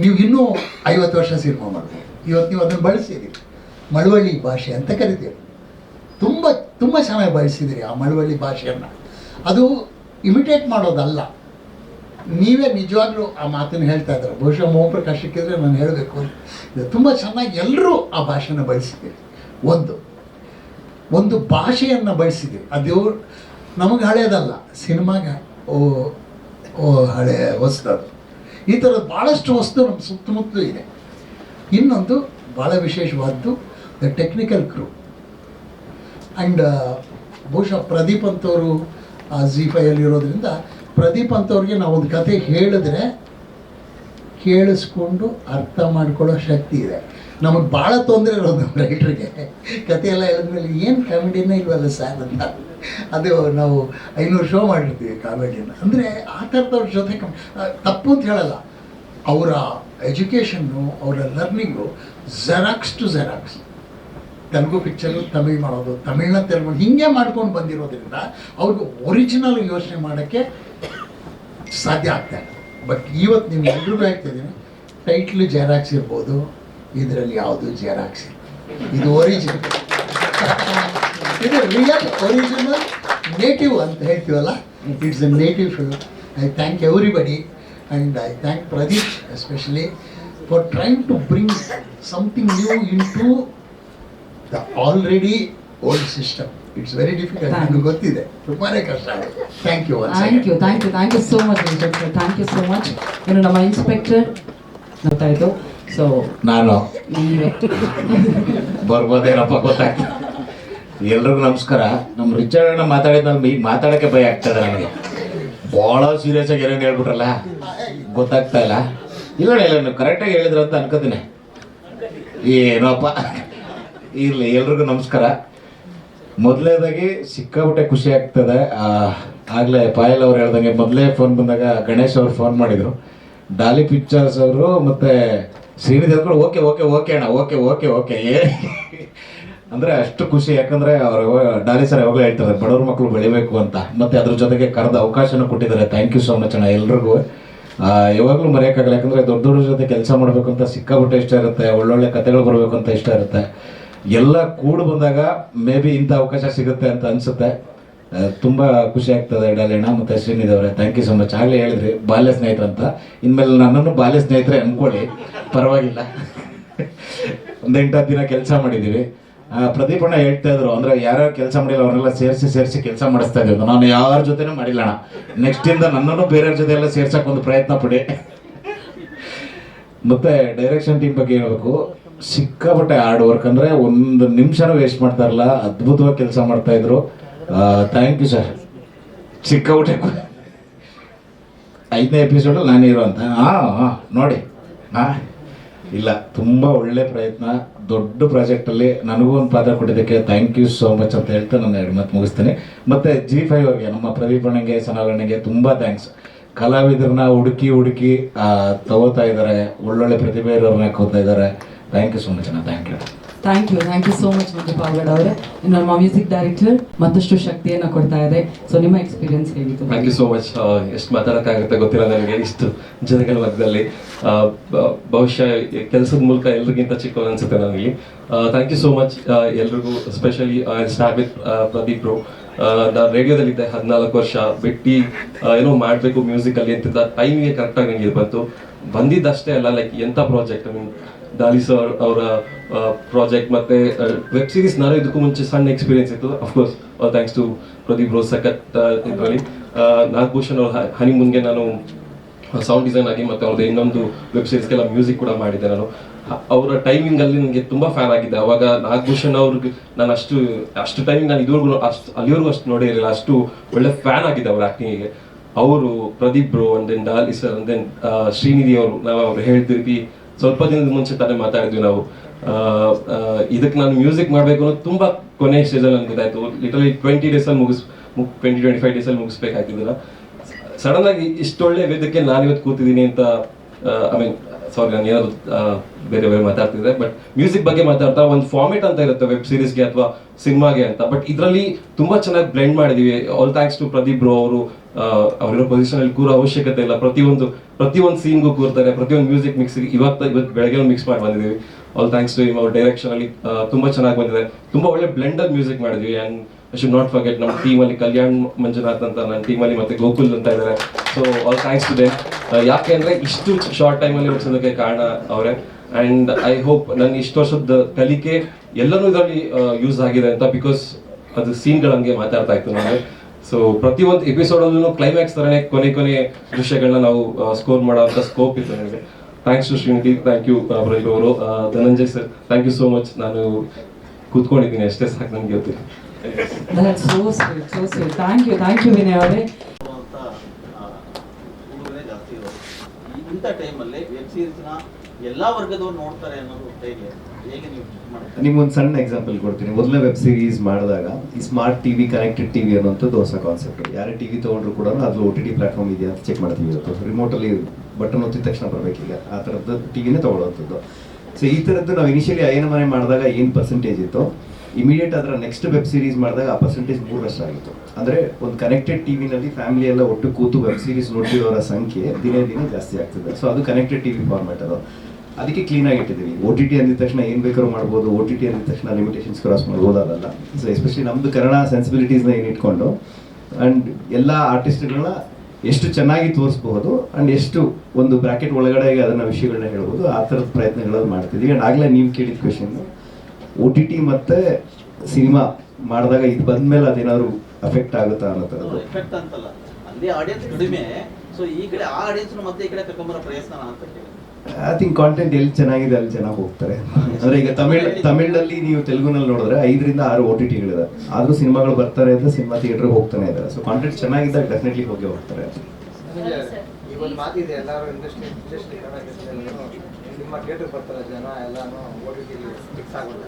ನೀವು ಇನ್ನೂ 50 ವರ್ಷ ಸಿನಿಮಾ ಮಾಡ್ಬೋದು. ಇವತ್ತು ನೀವು ಅದನ್ನು ಬಳಸಿದ್ದೀರಿ, ಮಳವಳ್ಳಿ ಭಾಷೆ ಅಂತ ಕರಿತೀವಿ. ತುಂಬ ತುಂಬ ಚೆನ್ನಾಗಿ ಬಳಸಿದ್ದೀರಿ ಆ ಮಳವಳ್ಳಿ ಭಾಷೆಯನ್ನು. ಅದು ಇಮಿಟೇಟ್ ಮಾಡೋದಲ್ಲ. ನೀವೇ ನಿಜವಾಗ್ಲೂ ಆ ಮಾತನ್ನು ಹೇಳ್ತಾ ಇದ್ದಾರೆ. ಬಹುಶಃ ಮೋಹನ್ ಸಿಕ್ಕಿದ್ರೆ ನಾನು ಹೇಳಬೇಕು, ತುಂಬ ಚೆನ್ನಾಗಿ ಎಲ್ಲರೂ ಆ ಭಾಷೆನ ಬಳಸಿದ್ದೀರಿ. ಒಂದು ಭಾಷೆಯನ್ನು ಬಳಸಿದ್ದೀವಿ. ಅದು ನಮಗೆ ಹಳೆಯದಲ್ಲ, ಸಿನಿಮಾಗೆ ಹಳೆ ಹೊಸದದು. ಈ ಥರದ್ದು ಭಾಳಷ್ಟು ವಸ್ತು ನಮ್ಮ ಸುತ್ತಮುತ್ತಲೂ ಇದೆ. ಇನ್ನೊಂದು ಭಾಳ ವಿಶೇಷವಾದ್ದು ದ ಟೆಕ್ನಿಕಲ್ ಕ್ರೂ. ಆ್ಯಂಡ್ ಬಹುಶಃ ಪ್ರದೀಪ್ ಅಂತವರು ZEE5 ಇರೋದ್ರಿಂದ ಪ್ರದೀಪ್ ಅಂತವ್ರಿಗೆ ನಾವೊಂದು ಕತೆ ಹೇಳಿದ್ರೆ ಕೇಳಿಸ್ಕೊಂಡು ಅರ್ಥ ಮಾಡ್ಕೊಳ್ಳೋ ಶಕ್ತಿ ಇದೆ. ನಮಗೆ ಭಾಳ ತೊಂದರೆ ಇರೋದು ನಮ್ಮ ರೈಟ್ರಿಗೆ, ಕತೆ ಎಲ್ಲ ಹೇಳಿದ್ಮೇಲೆ ಏನು ಕಾಮಿಡಿನೇ ಇಲ್ವಲ್ಲ ಸರ್ ಅಂತ. ಅದು ನಾವು 500 ಶೋ ಮಾಡಿರ್ತೀವಿ ಕಾಮಿಡಿನ. ಅಂದರೆ ಆ ಥರದವ್ರ ಜೊತೆ ತಪ್ಪು ಅಂತ ಹೇಳಲ್ಲ, ಅವರ ಎಜುಕೇಷನ್ನು, ಅವರ learning xerox to xerox. Telugu picture Tamil ಮಾಡೋದು, ತಮಿಳ್ನ ತೆಲುಗು ಹೀಗೆ ಮಾಡ್ಕೊಂಡು ಬಂದಿರೋದ್ರಿಂದ ಅವ್ರಿಗೆ ಒರಿಜಿನಲ್ ಯೋಚನೆ ಮಾಡೋಕ್ಕೆ ಸಾಧ್ಯ ಆಗ್ತಾಯಿಲ್ಲ. ಬಟ್ ಇವತ್ತು ನಿಮ್ಗೆ ಎಲ್ರಿಗೂ ಹೇಳ್ತಿದ್ದೀನಿ, ಟೈಟ್ಲು ಜೆರಾಕ್ಸ್ ಇರ್ಬೋದು, ಇದರಲ್ಲಿ ಯಾವುದು ಜೆರಾಕ್ಸ್ ಇಲ್ಲ. ಇದು ಒರಿಜಿನಲ್, ಇದು ರಿಯಲ್ ಒರಿಜಿನಲ್ ನೇಟಿವ್ ಅಂತ ಹೇಳ್ತೀವಲ್ಲ, it's a native film. I thank everybody and I thank Pradeep especially for trying to bring something new into the already old system. It's very difficult, ನನಗೆ ಗೊತ್ತಿದೆ, ತುಂಬಾ ಕಷ್ಟ ಆಗುತ್ತೆ. Thank you so much sir, thank you so much. ಇನ್ನು ನಮ್ಮ inspector ಗೊತ್ತಾಯಿತು. So ನಾನು ನೀವೇ ಬರ್ಬೋದೇನಪ್ಪ ಗೊತ್ತಾಯ್ತು. ಎಲ್ರಿಗೂ ನಮಸ್ಕಾರ. ನಮ್ಮ ರಿಚರ್ಡ್ ಅಣ್ಣ ಮಾತಾಡಿದ್ಮೇಲೆ ಈಗ ಮಾತಾಡೋಕ್ಕೆ ಭಯ ಆಗ್ತದೆ ನನಗೆ. ಭಾಳ ಸೀರಿಯಸ್ ಆಗಿ ಏನೇನು ಹೇಳ್ಬಿಟ್ರಲ್ಲ, ಗೊತ್ತಾಗ್ತಾ ಇಲ್ಲ. ಇಲ್ಲ ನೀವು ಕರೆಕ್ಟಾಗಿ ಹೇಳಿದ್ರು ಅಂತ ಅನ್ಕೋತೀನಿ. ಏನಪ್ಪ ಇರಲಿ, ಎಲ್ರಿಗೂ ನಮಸ್ಕಾರ. ಮೊದಲನೇದಾಗಿ ಸಿಕ್ಕಾಬಿಟ್ಟೆ ಖುಷಿ ಆಗ್ತದೆ. ಆಗಲೇ ಪಾಯಲ್ ಅವ್ರು ಹೇಳ್ದಂಗೆ ಮೊದಲೇ ಫೋನ್ ಬಂದಾಗ ಗಣೇಶ್ ಅವ್ರು ಫೋನ್ ಮಾಡಿದರು. ಡಾಲಿ ಪಿಕ್ಚರ್ಸ್ ಅವರು ಮತ್ತು ಶ್ರೀನಿಧಿ ಹೇಳ್ಕೊಂಡು ಓಕೆ ಓಕೆ ಓಕೆ ಅಣ್ಣ ಓಕೆ ಓಕೆ ಓಕೆ ಅಂದರೆ ಅಷ್ಟು ಖುಷಿ. ಯಾಕಂದರೆ ಅವರು ಡಾಲಿ ಸರ್ ಯಾವಾಗಲೂ ಹೇಳ್ತಾರೆ ಬಡವ್ರ ಮಕ್ಕಳು ಬೆಳಿಬೇಕು ಅಂತ, ಮತ್ತು ಅದ್ರ ಜೊತೆಗೆ ಕರೆದ ಅವಕಾಶನೂ ಕೊಟ್ಟಿದ್ದಾರೆ. ಥ್ಯಾಂಕ್ ಯು ಸೋ ಮಚ್ ಅಣ್ಣ ಎಲ್ರಿಗೂ. ಯಾವಾಗಲೂ ಮರೆಯೋಕ್ಕಾಗಲ್ಲ, ಯಾಕಂದರೆ ದೊಡ್ಡ ದೊಡ್ಡ ಜೊತೆ ಕೆಲಸ ಮಾಡಬೇಕು ಅಂತ ಸಿಕ್ಕಾಬಿಟ್ಟೆ ಇಷ್ಟ ಇರುತ್ತೆ, ಒಳ್ಳೊಳ್ಳೆ ಕಥೆಗಳು ಬರಬೇಕು ಅಂತ ಇಷ್ಟ ಇರುತ್ತೆ. ಎಲ್ಲ ಕೂಡು ಬಂದಾಗ ಮೇ ಬಿ ಇಂಥ ಅವಕಾಶ ಸಿಗುತ್ತೆ ಅಂತ ಅನಿಸುತ್ತೆ. ತುಂಬ ಖುಷಿ ಆಗ್ತದೆ ಡಾಲಿ ಅಣ್ಣ ಮತ್ತು ಶ್ರೀನಿಧಿ ಅವರೇ, ಥ್ಯಾಂಕ್ ಯು ಸೊ ಮಚ್. ಆಗಲೇ ಹೇಳಿದ್ರಿ ಬಾಲ್ಯ ಸ್ನೇಹಿತರು ಅಂತ, ಇನ್ಮೇಲೆ ನನ್ನನ್ನು ಬಾಲ್ಯ ಸ್ನೇಹಿತರೆ ಅಂದ್ಕೊಳ್ಳಿ, ಪರವಾಗಿಲ್ಲ. ಒಂದು 8 ದಿನ ಕೆಲಸ ಮಾಡಿದ್ದೀವಿ. ಪ್ರದೀಪ್ ಅಣ್ಣ ಹೇಳ್ತಾ ಇದ್ರು, ಅಂದರೆ ಯಾರ್ಯಾರು ಕೆಲಸ ಮಾಡಿಲ್ಲ ಅವ್ರನ್ನೆಲ್ಲ ಸೇರಿಸಿ ಕೆಲಸ ಮಾಡಿಸ್ತಾ ಇದ್ದೀವಿ. ನಾನು ಯಾರ ಜೊತೆನೂ ಮಾಡಿಲ್ಲ ಅಣ್ಣ. ನೆಕ್ಸ್ಟಿಂದ ನನ್ನನ್ನು ಬೇರೆಯವ್ರ ಜೊತೆ ಎಲ್ಲ ಸೇರ್ಸಕ್ಕೆ ಒಂದು ಪ್ರಯತ್ನ ಪಡಿ. ಮತ್ತು ಡೈರೆಕ್ಷನ್ ಟೀಮ್ ಬಗ್ಗೆ ಹೇಳ್ಬೇಕು, ಸಿಕ್ಕಾಪಟ್ಟೆ ಹಾರ್ಡ್ ವರ್ಕ್. ಅಂದರೆ ಒಂದು ನಿಮಿಷನೂ ವೇಸ್ಟ್ ಮಾಡ್ತಾ ಇರಲ್ಲ, ಅದ್ಭುತವಾಗಿ ಕೆಲಸ ಮಾಡ್ತಾಯಿದ್ರು. Thank you sir. ಸಿಕ್ಕಾಪಟ್ಟೆ 5ನೇ ಎಪಿಸೋಡಲ್ಲಿ ನಾನು ಇರೋ ಅಂತ ನೋಡಿ ಇಲ್ಲ, ತುಂಬ ಒಳ್ಳೆ ಪ್ರಯತ್ನ. ದೊಡ್ಡ ಪ್ರಾಜೆಕ್ಟಲ್ಲಿ ನನಗೂ ಒಂದು ಪಾತ್ರ ಕೊಟ್ಟಿದ್ದಕ್ಕೆ ಥ್ಯಾಂಕ್ ಯು ಸೋ ಮಚ್ ಅಂತ ಹೇಳ್ತಾ ನಾನು 2 ಮಾತು ಮುಗಿಸ್ತೀನಿ. ಮತ್ತು ZEE5 ಅವ್ರಿಗೆ, ನಮ್ಮ ಪ್ರದೀಪ್ ಅಣ್ಣಂಗೆ, ಸನಾಗಣ್ಣಗೆ ತುಂಬ ಥ್ಯಾಂಕ್ಸ್. ಕಲಾವಿದರನ್ನ ಹುಡುಕಿ ತಗೋತಾ ಇದ್ದಾರೆ, ಒಳ್ಳೊಳ್ಳೆ ಪ್ರತಿಭೆ ಇರೋರನ್ನ ಹಾಕೋತಾ ಇದ್ದಾರೆ. ಥ್ಯಾಂಕ್ ಯು ಸೋ ಮಚ್ ಅಣ್ಣ. ಥ್ಯಾಂಕ್ ಯು ಸೋ ಮಚ್ ಮಂಜು ಪಾವಗಡ ಅವರೇ. ಇನ್ನು ನಮ್ಮ ಮ್ಯೂಸಿಕ್ ಡೈರೆಕ್ಟರ್ ಮತ್ತಷ್ಟು ಶಕ್ತಿಯನ್ನು ಕೊಡ್ತಾ ಇದೆ. ಸೊ ನಿಮ್ಮ ಎಕ್ಸ್ಪೀರಿಯನ್ಸ್ ಹೇಗಿತ್ತು? Thank you so much. ಎಷ್ಟು ಮಾತಾಡೋಕ್ಕಾಗುತ್ತೆ ಗೊತ್ತಿಲ್ಲ ನನಗೆ, ಇಷ್ಟು ಜನಗಳ ಮಧ್ಯದಲ್ಲಿ. ಬಹುಶಃ ಕೆಲಸದ ಮೂಲಕ ಎಲ್ರಿಗಿಂತ ಚಿಕ್ಕವನು ಅನ್ಸುತ್ತೆ ನನಗೆ. ಥ್ಯಾಂಕ್ ಯು ಸೋ ಮಚ್ ಎಲ್ರಿಗೂ. Specially start with Pradeep bro. ನಾನು ರೇಡಿಯೋದಲ್ಲಿದ್ದೆ 14 ವರ್ಷ, ಬಿಟ್ಟು ಏನೋ ಮಾಡಬೇಕು ಮ್ಯೂಸಿಕಲ್ಲಿ ಅಂತಿದ್ದ ಟೈಮಿಗೆ ಕರೆಕ್ಟಾಗಿ ನನಗೆ ಬಂದಿದ್ದಷ್ಟೇ ಅಲ್ಲ, ಲೈಕ್ ಎಂಥ project. I mean Daali sir ಅವರ ಪ್ರಾಜೆಕ್ಟ್ ಮತ್ತು ವೆಬ್ ಸೀರೀಸ್. ನಾನು ಇದಕ್ಕೂ ಮುಂಚೆ ಸಣ್ಣ ಎಕ್ಸ್ಪೀರಿಯನ್ಸ್ ಇತ್ತು. Of course thanks to Pradeep bro. ಸಖತ್ ಇದರಲ್ಲಿ ನಾಗಭೂಷಣ್ ಅವ್ರ ಹನಿಮೂನ್ಗೆ ನಾನು ಸೌಂಡ್ ಡಿಸೈನ್ ಆಗಿ ಮತ್ತು ಅವ್ರದ್ದು ಇನ್ನೊಂದು ವೆಬ್ ಸೀರೀಸ್ಗೆಲ್ಲ ಮ್ಯೂಸಿಕ್ ಕೂಡ ಮಾಡಿದ್ದೆ ನಾನು. ಅವರ ಟೈಮಿಂಗಲ್ಲಿ ನನಗೆ ತುಂಬ ಫ್ಯಾನ್ ಆಗಿದ್ದೆ. ಅವಾಗ ನಾಗಭೂಷಣ್ ಅವ್ರಿಗೆ ನಾನು ಅಷ್ಟು ಟೈಮಿಂಗ್ ನಾನು ಇದುವರೆಗೂ ಅಲ್ಲಿವರೆಗೂ ಅಷ್ಟು ನೋಡೇ ಇರಲಿಲ್ಲ. ಅಷ್ಟು ಒಳ್ಳೆ ಫ್ಯಾನ್ ಆಗಿದ್ದೆ ಅವ್ರ ಆ್ಯಕ್ಟಿಂಗಿಗೆ. ಅವರು Pradeep bro and then Daali sir and then Srinidhi ಅವರು. ನಾವು ಅವ್ರು ಹೇಳ್ತಿರ್ತೀವಿ, ಸ್ವಲ್ಪ ದಿನದ ಮುಂಚೆ ತಾನೇ ಮಾತಾಡಿದ್ವಿ ನಾವು. ಇದಕ್ಕೆ ನಾನು ಮ್ಯೂಸಿಕ್ ಮಾಡಬೇಕು ಅನ್ನೋದು ತುಂಬ ಕೊನೆ ಸ್ಟೇಜಲ್ಲಿ ನನಗೆ ಗೊತ್ತಾಯಿತು. ಲಿಟರಲಿ 20-25 ಡೇಸಲ್ಲಿ ಮುಗಿಸ್ಬೇಕಾಗ್ತಿದ್ದಿಲ್ಲ. ಸಡನ್ ಆಗಿ ಇಷ್ಟೊಳ್ಳೆ ವೇದಕ್ಕೆ ನಾನು ಇವತ್ತು ಕೂತಿದ್ದೀನಿ ಅಂತ. ಐ ಮೀನ್ ಸಾರಿ, ನಾನು ಏನಾದ್ರು ಬೇರೆ ಮಾತಾಡ್ತಿದ್ದೆ. ಬಟ್ ಮ್ಯೂಸಿಕ್ ಬಗ್ಗೆ ಮಾತಾಡ್ತಾ ಒಂದು ಫಾರ್ಮೇಟ್ ಅಂತ ಇರುತ್ತೆ ವೆಬ್ ಸೀರೀಸ್ಗೆ ಅಥವಾ ಸಿನಿಮಾಗೆ ಅಂತ. ಬಟ್ ಇದರಲ್ಲಿ ತುಂಬ ಚೆನ್ನಾಗಿ ಬ್ಲೆಂಡ್ ಮಾಡಿದೀವಿ. All thanks to Pradeep bro ಅವರು. ಅವರಿರೋ ಪೊಸಿಷನಲ್ಲಿ ಕೂರೋ ಅವಶ್ಯಕತೆ ಇಲ್ಲ. ಪ್ರತಿಯೊಂದು ಸೀನ್ಗೂ ಕೂರ್ತಾರೆ, ಪ್ರತಿಯೊಂದು ಮ್ಯೂಸಿಕ್ ಮಿಕ್ಸ್ ಇವತ್ತು ಬೆಳಗ್ಗೆ ಮಿಕ್ಸ್ ಮಾಡಿ ಬಂದಿದ್ದೀವಿ. All thanks to him. ಅವ್ರ ಡೈರೆಕ್ಷನ್ ಅಲ್ಲಿ ತುಂಬಾ ಚೆನ್ನಾಗಿ ಬಂದಿದೆ. ತುಂಬಾ ಒಳ್ಳೆ ಬ್ಲೆಂಡರ್ ಮ್ಯೂಸಿಕ್ ಮಾಡಿದ್ವಿ. And I should not forget ನಮ್ಮ ಟೀಮಲ್ಲಿ ಕಲ್ಯಾಣ್ ಮಂಜುನಾಥ್ ಅಂತ ನನ್ನ ಟೀಮಲ್ಲಿ ಮತ್ತೆ ಗೋಕುಲ್ ಅಂತ ಇದ್ದಾರೆ. So all thanks to them. ಯಾಕೆ ಅಂದರೆ ಇಷ್ಟು ಶಾರ್ಟ್ ಟೈಮಲ್ಲಿ ಮುಗಿಸೋದಕ್ಕೆ ಕಾರಣ ಅವರೇ. ಆ್ಯಂಡ್ ಐ ಹೋಪ್ ನನ್ನ ಇಷ್ಟು ವರ್ಷದ ಕಲಿಕೆ ಎಲ್ಲನೂ ಇದರಲ್ಲಿ ಯೂಸ್ ಆಗಿದೆ ಅಂತ, ಬಿಕಾಸ್ ಅದು ಸೀನ್ಗಳಂಗೆ ಮಾತಾಡ್ತಾ ಇತ್ತು ನನಗೆ. ಸೊ ಪ್ರತಿಯೊಂದು ಎಪಿಸೋಡಲ್ಲೂ ಕ್ಲೈಮ್ಯಾಕ್ಸ್ ಥರನೇ ಕೊನೆ ದೃಶ್ಯಗಳನ್ನ ನಾವು ಸ್ಕೋರ್ ಮಾಡೋಂಥ ಸ್ಕೋಪ್ ಇತ್ತು ನನಗೆ. Thanks to Srinidhi, thank you Pradeep ಅವರು, Dhananjay sir, thank you so much. ನಾನು ಕೂತ್ಕೊಂಡಿದ್ದೀನಿ ಅಷ್ಟೇ, ಸಾಕು ನನಗೆ ಗೊತ್ತಿಲ್ಲ. That's so sweet, so sweet. Thank you Vinay ಅವರೇ. ಹುಡುಗರೇ ಜಾಸ್ತಿ ಇರೋದು. ಇಂಥ ಟೈಮಲ್ಲಿ ವೆಬ್ ಸೀರೀಸ್ನ ಎಲ್ಲ ವರ್ಗದವ್ರು ನೋಡ್ತಾರೆ ಅನ್ನೋದು ಹೇಗೆ ನೀವು ಮಾಡ್ತೀರಾ? ನಿಮ್ಗೊಂದು ಸಣ್ಣ ಎಕ್ಸಾಂಪಲ್ ಕೊಡ್ತೀನಿ. ಮೊದಲನೇ ವೆಬ್ ಸೀರೀಸ್ ಮಾಡಿದಾಗ ಈ ಸ್ಮಾರ್ಟ್ ಟಿವಿ, ಕನೆಕ್ಟೆಡ್ ಟಿವಿ ಅನ್ನೋಂಥದ್ದು ಹೊಸ ಕಾನ್ಸೆಪ್ಟ್. ಯಾರೇ ಟಿವಿ ತೊಗೊಂಡ್ರು ಕೂಡ ಅದು OTT ಪ್ಲಾಟ್ಫಾರ್ಮ್ ಇದೆಯಾ ಅಂತ ಚೆಕ್ ಮಾಡ್ತೀವಿ. ಇವತ್ತು ರಿಮೋಟಲ್ಲಿ ಬಟನ್ ಒತ್ತಿದ ತಕ್ಷಣ ಬರಬೇಕೀಗ ಆ ಥರದ್ದು ಟಿವಿನೇ ತೊಗೊಳ್ಳೋವಂಥದ್ದು. ಸೊ ಈ ಥರದ್ದು ನಾವು ಇನಿಷಿಯಲಿ ಅಯ್ಯನ ಮನೆ ಮಾಡಿದಾಗ ಏನು ಪರ್ಸೆಂಟೇಜ್ ಇತ್ತು, ಇಮಿಡಿಯೇಟ್ ಅದರ ನೆಕ್ಸ್ಟ್ ವೆಬ್ ಸೀರೀಸ್ ಮಾಡಿದಾಗ ಆ ಪರ್ಸೆಂಟೇಜ್ 3 ಆಗಿತ್ತು. ಅಂದರೆ ಒಂದು ಕನೆಕ್ಟೆಡ್ ಟಿವಿನಲ್ಲಿ ಫ್ಯಾಮಿಲಿ ಎಲ್ಲ ಒಟ್ಟು ಕೂತು ವೆಬ್ ಸೀರೀಸ್ ನೋಡ್ತಿರೋರ ಸಂಖ್ಯೆ ದಿನೇ ಜಾಸ್ತಿ ಆಗ್ತದೆ. ಸೊ ಅದು ಕನೆಕ್ಟೆಡ್ ಟಿವಿ ಫಾರ್ಮ್ಯಾಟ್. ಅದು ಅದಕ್ಕೆ ಕ್ಲೀನಾಗಿ ಇಟ್ಟಿದ್ದೀವಿ. OTT ಅಂದಿದ ತಕ್ಷಣ ಏನು ಬೇಕಾದ್ರೂ ಮಾಡ್ಬೋದು, OTT ಅಂದಿದ ತಕ್ಷಣ ಲಿಮಿಟೇಷನ್ಸ್ ಕ್ರಾಸ್ ಮಾಡ್ಬೋದು, ಅದಲ್ಲ. ಸೊ ಎಸ್ಪೆಷಲಿ ನಮ್ಮದು ಕನ್ನಡ ಸೆನ್ಸಿಬಿಲಿಟೀಸ್ನ ಏನು ಇಟ್ಕೊಂಡು ಆ್ಯಂಡ್ ಎಲ್ಲ ಆರ್ಟಿಸ್ಟ್ಗಳನ್ನ ಎಷ್ಟು ಚೆನ್ನಾಗಿ ತೋರಿಸ್ಬಹುದು ಆ್ಯಂಡ್ ಎಷ್ಟು ಒಂದು ಬ್ರ್ಯಾಕೆಟ್ ಒಳಗಡೆ ಅದನ್ನು ವಿಷಯಗಳನ್ನ ಹೇಳ್ಬೋದು, ಆ ಥರದ ಪ್ರಯತ್ನಗಳನ್ನು ಮಾಡ್ತಿದ್ದೀವಿ. ಆ್ಯಂಡ್ ಆಗಲೇ ನೀವು ಕೇಳಿದ ಕ್ವೆಶನ್, OTT ಮತ್ತು ಸಿನಿಮಾ ಮಾಡಿದಾಗ ಇದು ಬಂದಮೇಲೆ ಅದೇನಾದ್ರು ಅಫೆಕ್ಟ್ ಆಗುತ್ತಾ ಅನ್ನೋ ಥರದ್ದು. ಎಫೆಕ್ಟ್ ಅಂತಲ್ಲ, ಅಲ್ಲಿ ಆಡಿಯನ್ಸ್ ಕಡಿಮೆ. ಸೊ ಈ ಕಡೆ ಆ ಆಡಿಯನ್ಸ್ ಮತ್ತೆ ಈ ಕಡೆ ಕರ್ಕೊಂಬರೋ ಪ್ರಯತ್ನ ಅಂತ ಕೇಳಿ. ಐ ಥಿಂಕ್ ಕಾಂಟೆಂಟ್ ಎಲ್ಲಿ ಚೆನ್ನಾಗಿದೆ ಅಲ್ಲಿ ಜನ ಹೋಗ್ತಾರೆ. ಅಂದರೆ ಈಗ ತಮಿಳಲ್ಲಿ ನೀವು ತೆಲುಗುನಲ್ಲಿ ನೋಡಿದ್ರೆ 5 ರಿಂದ 6 OTTಗಳಿದೆ. ಆದರೂ ಸಿನಿಮಾಗಳು ಬರ್ತಾರೆ ಅಂದರೆ ಸಿನಿಮಾ ಥಿಯೇಟ್ರಿಗೆ ಹೋಗ್ತಾನೆ ಇದ್ದಾರೆ. ಸೊ ಕಾಂಟೆಂಟ್ ಚೆನ್ನಾಗಿದ್ದಾಗ ಡೆಫಿನೆಟ್ಲಿ ಹೋಗ್ತಾರೆ. ಈ ಒಂದು ಮಾತಿದೆ, ಎಲ್ಲರೂ ಇಂಡಸ್ಟ್ರಿ ಸಿನಿಮಾ ಥಿಯೇಟರ್ ಬರ್ತಾರೆ ಜನ, ಎಲ್ಲಾನು OTT ಫಿಕ್ಸ್ ಆಗೋದು.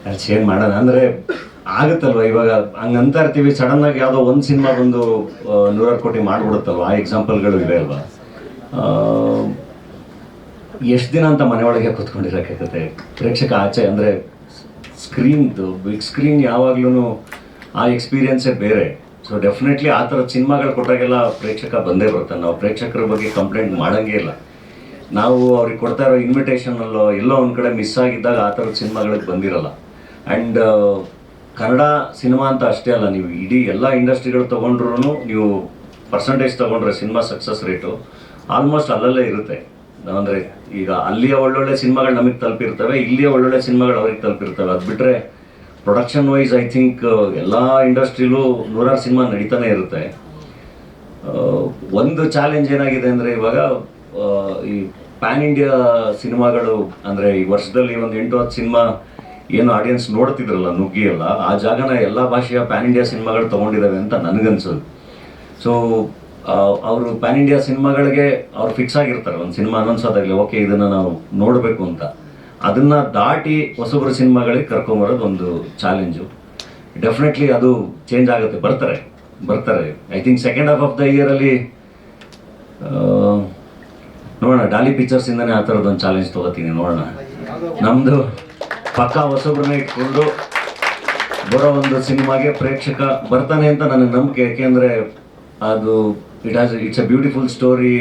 ಅದು ಚೇಂಜ್ ಮಾಡೋಣ ಅಂದರೆ ಆಗುತ್ತಲ್ವ. ಇವಾಗ ಹಂಗಂತ ಇರ್ತೀವಿ, ಸಡನ್ ಆಗಿ ಯಾವುದೋ ಒಂದು ಸಿನಿಮಾ ಬಂದು 100 ಕೋಟಿ ಮಾಡಿಬಿಡುತ್ತಲ್ವ. ಆ ಎಕ್ಸಾಂಪಲ್ಗಳು ಇದೆ ಅಲ್ವಾ. ಎಷ್ಟು ದಿನ ಅಂತ ಮನೆಯೊಳಗೆ ಕೂತ್ಕೊಂಡಿರೋಕ್ಕಾಗತ್ತೆ. ಪ್ರೇಕ್ಷಕ ಆಚೆ ಅಂದರೆ ಸ್ಕ್ರೀನ್ದು ಬಿಗ್ ಸ್ಕ್ರೀನ್ ಯಾವಾಗ್ಲೂ ಆ ಎಕ್ಸ್ಪೀರಿಯನ್ಸೇ ಬೇರೆ. ಸೊ ಡೆಫಿನೆಟ್ಲಿ ಆ ಥರದ ಸಿನಿಮಾಗಳು ಕೊಟ್ಟಾಗೆಲ್ಲ ಪ್ರೇಕ್ಷಕ ಬಂದೇ ಬರ್ತಾನೆ. ನಾವು ಪ್ರೇಕ್ಷಕರ ಬಗ್ಗೆ ಕಂಪ್ಲೇಂಟ್ ಮಾಡೋಂಗೇ ಇಲ್ಲ. ನಾವು ಅವ್ರಿಗೆ ಕೊಡ್ತಾ ಇರೋ ಇನ್ವಿಟೇಷನಲ್ಲೋ ಎಲ್ಲೋ ಒಂದು ಕಡೆ ಮಿಸ್ ಆಗಿದ್ದಾಗ ಆ ಥರದ ಸಿನಿಮಾಗಳಿಗೆ ಬಂದಿರಲ್ಲ. ಆ್ಯಂಡ್ ಕನ್ನಡ ಸಿನಿಮಾ ಅಂತ ಅಷ್ಟೇ ಅಲ್ಲ, ನೀವು ಇಡೀ ಎಲ್ಲ ಇಂಡಸ್ಟ್ರಿಗಳು ತೊಗೊಂಡ್ರೂ ನೀವು ಪರ್ಸಂಟೇಜ್ ತೊಗೊಂಡ್ರೆ ಸಿನಿಮಾ ಸಕ್ಸಸ್ ರೇಟು ಆಲ್ಮೋಸ್ಟ್ ಅಲ್ಲಲ್ಲೇ ಇರುತ್ತೆ. ಅಂದರೆ ಈಗ ಅಲ್ಲಿಯ ಒಳ್ಳೊಳ್ಳೆ ಸಿನಿಮಾಗಳು ನಮಗೆ ತಲುಪಿರ್ತವೆ, ಇಲ್ಲಿಯ ಒಳ್ಳೊಳ್ಳೆ ಸಿನಿಮಾಗಳು ಅವ್ರಿಗೆ ತಲುಪಿರ್ತವೆ. ಅದು ಬಿಟ್ಟರೆ ಪ್ರೊಡಕ್ಷನ್ ವೈಸ್ ಐ ಥಿಂಕ್ ಎಲ್ಲ ಇಂಡಸ್ಟ್ರಿಲೂ 100 ಸಿನಿಮಾ ನಡೀತಾನೆ ಇರುತ್ತೆ. ಒಂದು ಚಾಲೆಂಜ್ ಏನಾಗಿದೆ ಅಂದರೆ ಇವಾಗ ಈ ಪ್ಯಾನ್ ಇಂಡಿಯಾ ಸಿನಿಮಾಗಳು, ಅಂದರೆ ಈ ವರ್ಷದಲ್ಲಿ ಒಂದು 8-10 ಸಿನಿಮಾ ಏನು ಆಡಿಯನ್ಸ್ ನೋಡ್ತಿದ್ರಲ್ಲ, ನುಗ್ಗಿ ಎಲ್ಲ ಆ ಜಾಗನ ಎಲ್ಲ ಭಾಷೆಯ ಪ್ಯಾನ್ ಇಂಡಿಯಾ ಸಿನಿಮಾಗಳು ತೊಗೊಂಡಿದ್ದಾವೆ ಅಂತ ನನಗನ್ಸೋದು. ಸೊ ಅವರು ಪ್ಯಾನ್ ಇಂಡಿಯಾ ಸಿನಿಮಾಗಳಿಗೆ ಅವ್ರು ಫಿಕ್ಸ್ ಆಗಿರ್ತಾರೆ. ಒಂದು ಸಿನಿಮಾ ಅನೌನ್ಸ್ ಆದಾಗಲೇ ಓಕೆ ಇದನ್ನು ನಾವು ನೋಡಬೇಕು ಅಂತ. ಅದನ್ನು ದಾಟಿ ಹೊಸಬ್ರ ಸಿನಿಮಾಗಳಿಗೆ ಕರ್ಕೊಂಬರೋದು ಒಂದು ಚಾಲೆಂಜು. ಡೆಫಿನೆಟ್ಲಿ ಅದು ಚೇಂಜ್ ಆಗುತ್ತೆ, ಬರ್ತಾರೆ. I think second half of the ಇಯರಲ್ಲಿ ನೋಡೋಣ. ಡಾಲಿ ಪಿಕ್ಚರ್ಸಿಂದನೇ ಆ ಥರದ್ದೊಂದು ಚಾಲೆಂಜ್ ತೊಗೋತೀನಿ, ನೋಡೋಣ. ನಮ್ಮದು ಪಕ್ಕಾ ಹೊಸಬ್ರನ್ನ ಇಟ್ಕೊಂಡು ಬರೋ ಒಂದು ಸಿನಿಮಾಗೆ ಪ್ರೇಕ್ಷಕ ಬರ್ತಾನೆ ಅಂತ ನನಗೆ ನಂಬಿಕೆ. ಯಾಕೆಂದರೆ ಅದು ಇಟ್ಸ್ ಅ ಬ್ಯೂಟಿಫುಲ್ ಸ್ಟೋರಿ.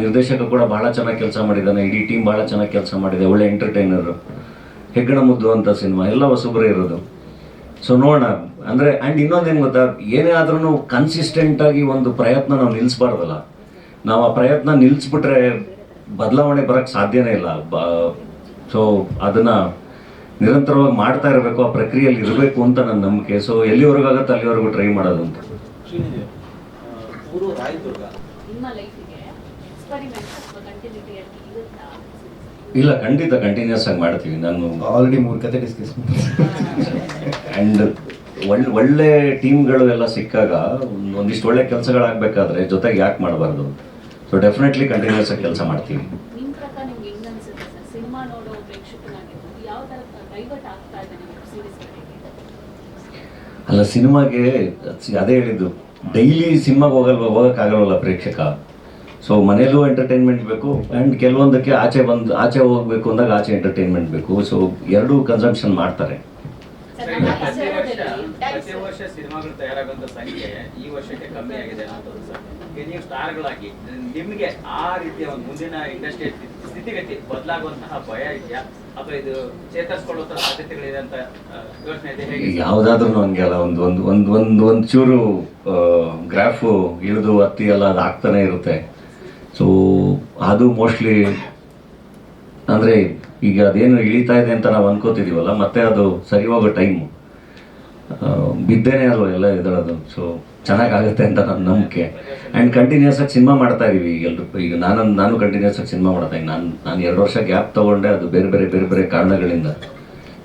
ನಿರ್ದೇಶಕ ಕೂಡ ಬಹಳ ಚೆನ್ನಾಗಿ ಕೆಲಸ ಮಾಡಿದ್ದಾನೆ, ಇಡೀ ಟೀಮ್ ಬಹಳ ಚೆನ್ನಾಗಿ ಕೆಲಸ ಮಾಡಿದೆ, ಒಳ್ಳೆ ಎಂಟರ್ಟೈನರು. ಹೆಗ್ಗಣ ಮುದ್ದು ಅಂತ ಸಿನಿಮಾ ಎಲ್ಲ ಹೊಸಬ್ರೇ ಇರೋದು. ಸೊ ನೋಡೋಣ. ಅಂದರೆ ಆ್ಯಂಡ್ ಇನ್ನೊಂದೇನು ಗೊತ್ತಾ, ಏನೇ ಆದ್ರೂ ಕನ್ಸಿಸ್ಟೆಂಟಾಗಿ ಒಂದು ಪ್ರಯತ್ನ ನಾವು ನಿಲ್ಲಿಸ್ಬಾರ್ದಲ್ಲ. ನಾವು ಆ ಪ್ರಯತ್ನ ನಿಲ್ಲಿಸ್ಬಿಟ್ರೆ ಬದಲಾವಣೆ ಬರೋಕ್ಕೆ ಸಾಧ್ಯನೇ ಇಲ್ಲ. ಸೊ ಅದನ್ನು ನಿರಂತರವಾಗಿ ಮಾಡ್ತಾ ಇರಬೇಕು, ಆ ಪ್ರಕ್ರಿಯೆಯಲ್ಲಿ ಇರಬೇಕು ಅಂತ ನನ್ನ ನಂಬಿಕೆ. ಸೊ ಎಲ್ಲಿವರೆಗೂ ಆಗುತ್ತೆ ಅಲ್ಲಿವರೆಗೂ ಟ್ರೈ ಮಾಡೋದು ಅಂತ. ಇಲ್ಲ, ಖಂಡಿತ ಕಂಟಿನ್ಯೂಸ್ ಆಗಿ ಮಾಡ್ತೀವಿ. ನಾನು ಆಲ್ರೆಡಿ 3 ಕತೆ ಡಿಸ್ಕಸ್ ಆ್ಯಂಡ್ ಒಳ್ಳೆ ಟೀಮ್ಗಳು ಎಲ್ಲ ಸಿಕ್ಕಾಗ ಒಂದಿಷ್ಟು ಒಳ್ಳೆ ಕೆಲಸಗಳಾಗಬೇಕಾದ್ರೆ ಜೊತೆಗೆ ಯಾಕೆ ಮಾಡಬಾರ್ದು. ಸೊ ಡೆಫಿನೆಟ್ಲಿ ಕಂಟಿನ್ಯೂಸ್ ಆಗಿ ಕೆಲಸ ಮಾಡ್ತೀವಿ. ಅಲ್ಲ, ಸಿನಿಮಾಗೆ ಅದೇ ಹೇಳಿದ್ದು, ಡೈಲಿ ಸಿನಿಮಾಗೆ ಹೋಗೋಕ್ಕಾಗಲ್ವಲ್ಲ ಪ್ರೇಕ್ಷಕ. ಸೊ ಮನೇಲೂ ಎಂಟರ್ಟೈನ್ಮೆಂಟ್ ಬೇಕು ಆ್ಯಂಡ್ ಕೆಲವೊಂದಕ್ಕೆ ಆಚೆ ಹೋಗಬೇಕು ಅಂದಾಗ ಆಚೆ ಎಂಟರ್ಟೈನ್ಮೆಂಟ್ ಬೇಕು. ಸೊ ಎರಡೂ ಕನ್ಸಂಪ್ಷನ್ ಮಾಡ್ತಾರೆ. ಪ್ರತಿ ವರ್ಷ ಸಿನಿಮಾಗಳು ತಯಾರಾಗುವಂತ ಸಂಖ್ಯೆ ಈ ವರ್ಷಕ್ಕೆ ಕಮ್ಮಿ ಆಗಿದೆ ಅನ್ನೋದು ಸರ್. ನೀವು ಸ್ಟಾರ್ಗಳಾಗಿ ನಿಮಗೆ ಆ ರೀತಿಯ ಒಂದು ಮುಂದಿನ ಇಂಡಸ್ಟ್ರಿ ಸ್ಥಿತಿಗತಿ ಬದಲಾಗುವಂತಹ ಭಯ ಇದೆಯಾ ಅಥವಾ ಇದು ಚೇತರಿಸ್ಕೊಳ್ಳುವಂತಹ ಸಾಧ್ಯತೆಗಳಿದೆ ಅಂತ ಯೋಚನೆ ಇದೆ ಹೇಗೆ? ಯಾವುದಾದ್ರೂ ಹಂಗೆ ಅಲ್ಲ, ಒಂದು ಚೂರು ಗ್ರಾಫು ಇಳಿದು ಹತ್ತಿ ಎಲ್ಲ ಅದು ಆಗ್ತಾನೆ ಇರುತ್ತೆ. ಸೊ ಅದು ಮೋಸ್ಟ್ಲಿ ಅಂದರೆ ಈಗ ಅದೇನು ಇಳಿತಾ ಇದೆ ಅಂತ ನಾವು ಅನ್ಕೋತಿದ್ದೀವಲ್ಲ, ಮತ್ತೆ ಅದು ಸರಿ ಹೋಗೋ ಟೈಮು ಬಿದ್ದೇನೆ ಅಲ್ವ ಎಲ್ಲ ಎದಳೋದು. ಸೊ ಚೆನ್ನಾಗಾಗುತ್ತೆ ಅಂತ ನನ್ನ ನಂಬಿಕೆ. ಆ್ಯಂಡ್ ಕಂಟಿನ್ಯೂಸ್ ಆಗಿ ಸಿನಿಮಾ ಮಾಡ್ತಾ ಇದೀವಿ ಎಲ್ಲರೂ. ಈಗ ನಾನು ಕಂಟಿನ್ಯೂಸ್ ಆಗಿ ಸಿನಿಮಾ ಮಾಡ್ತಾ ಇದ್ದೀನಿ. ನಾನು 2 ವರ್ಷ ಗ್ಯಾಪ್ ತೊಗೊಂಡೆ, ಅದು ಬೇರೆ ಬೇರೆ ಕಾರಣಗಳಿಂದ.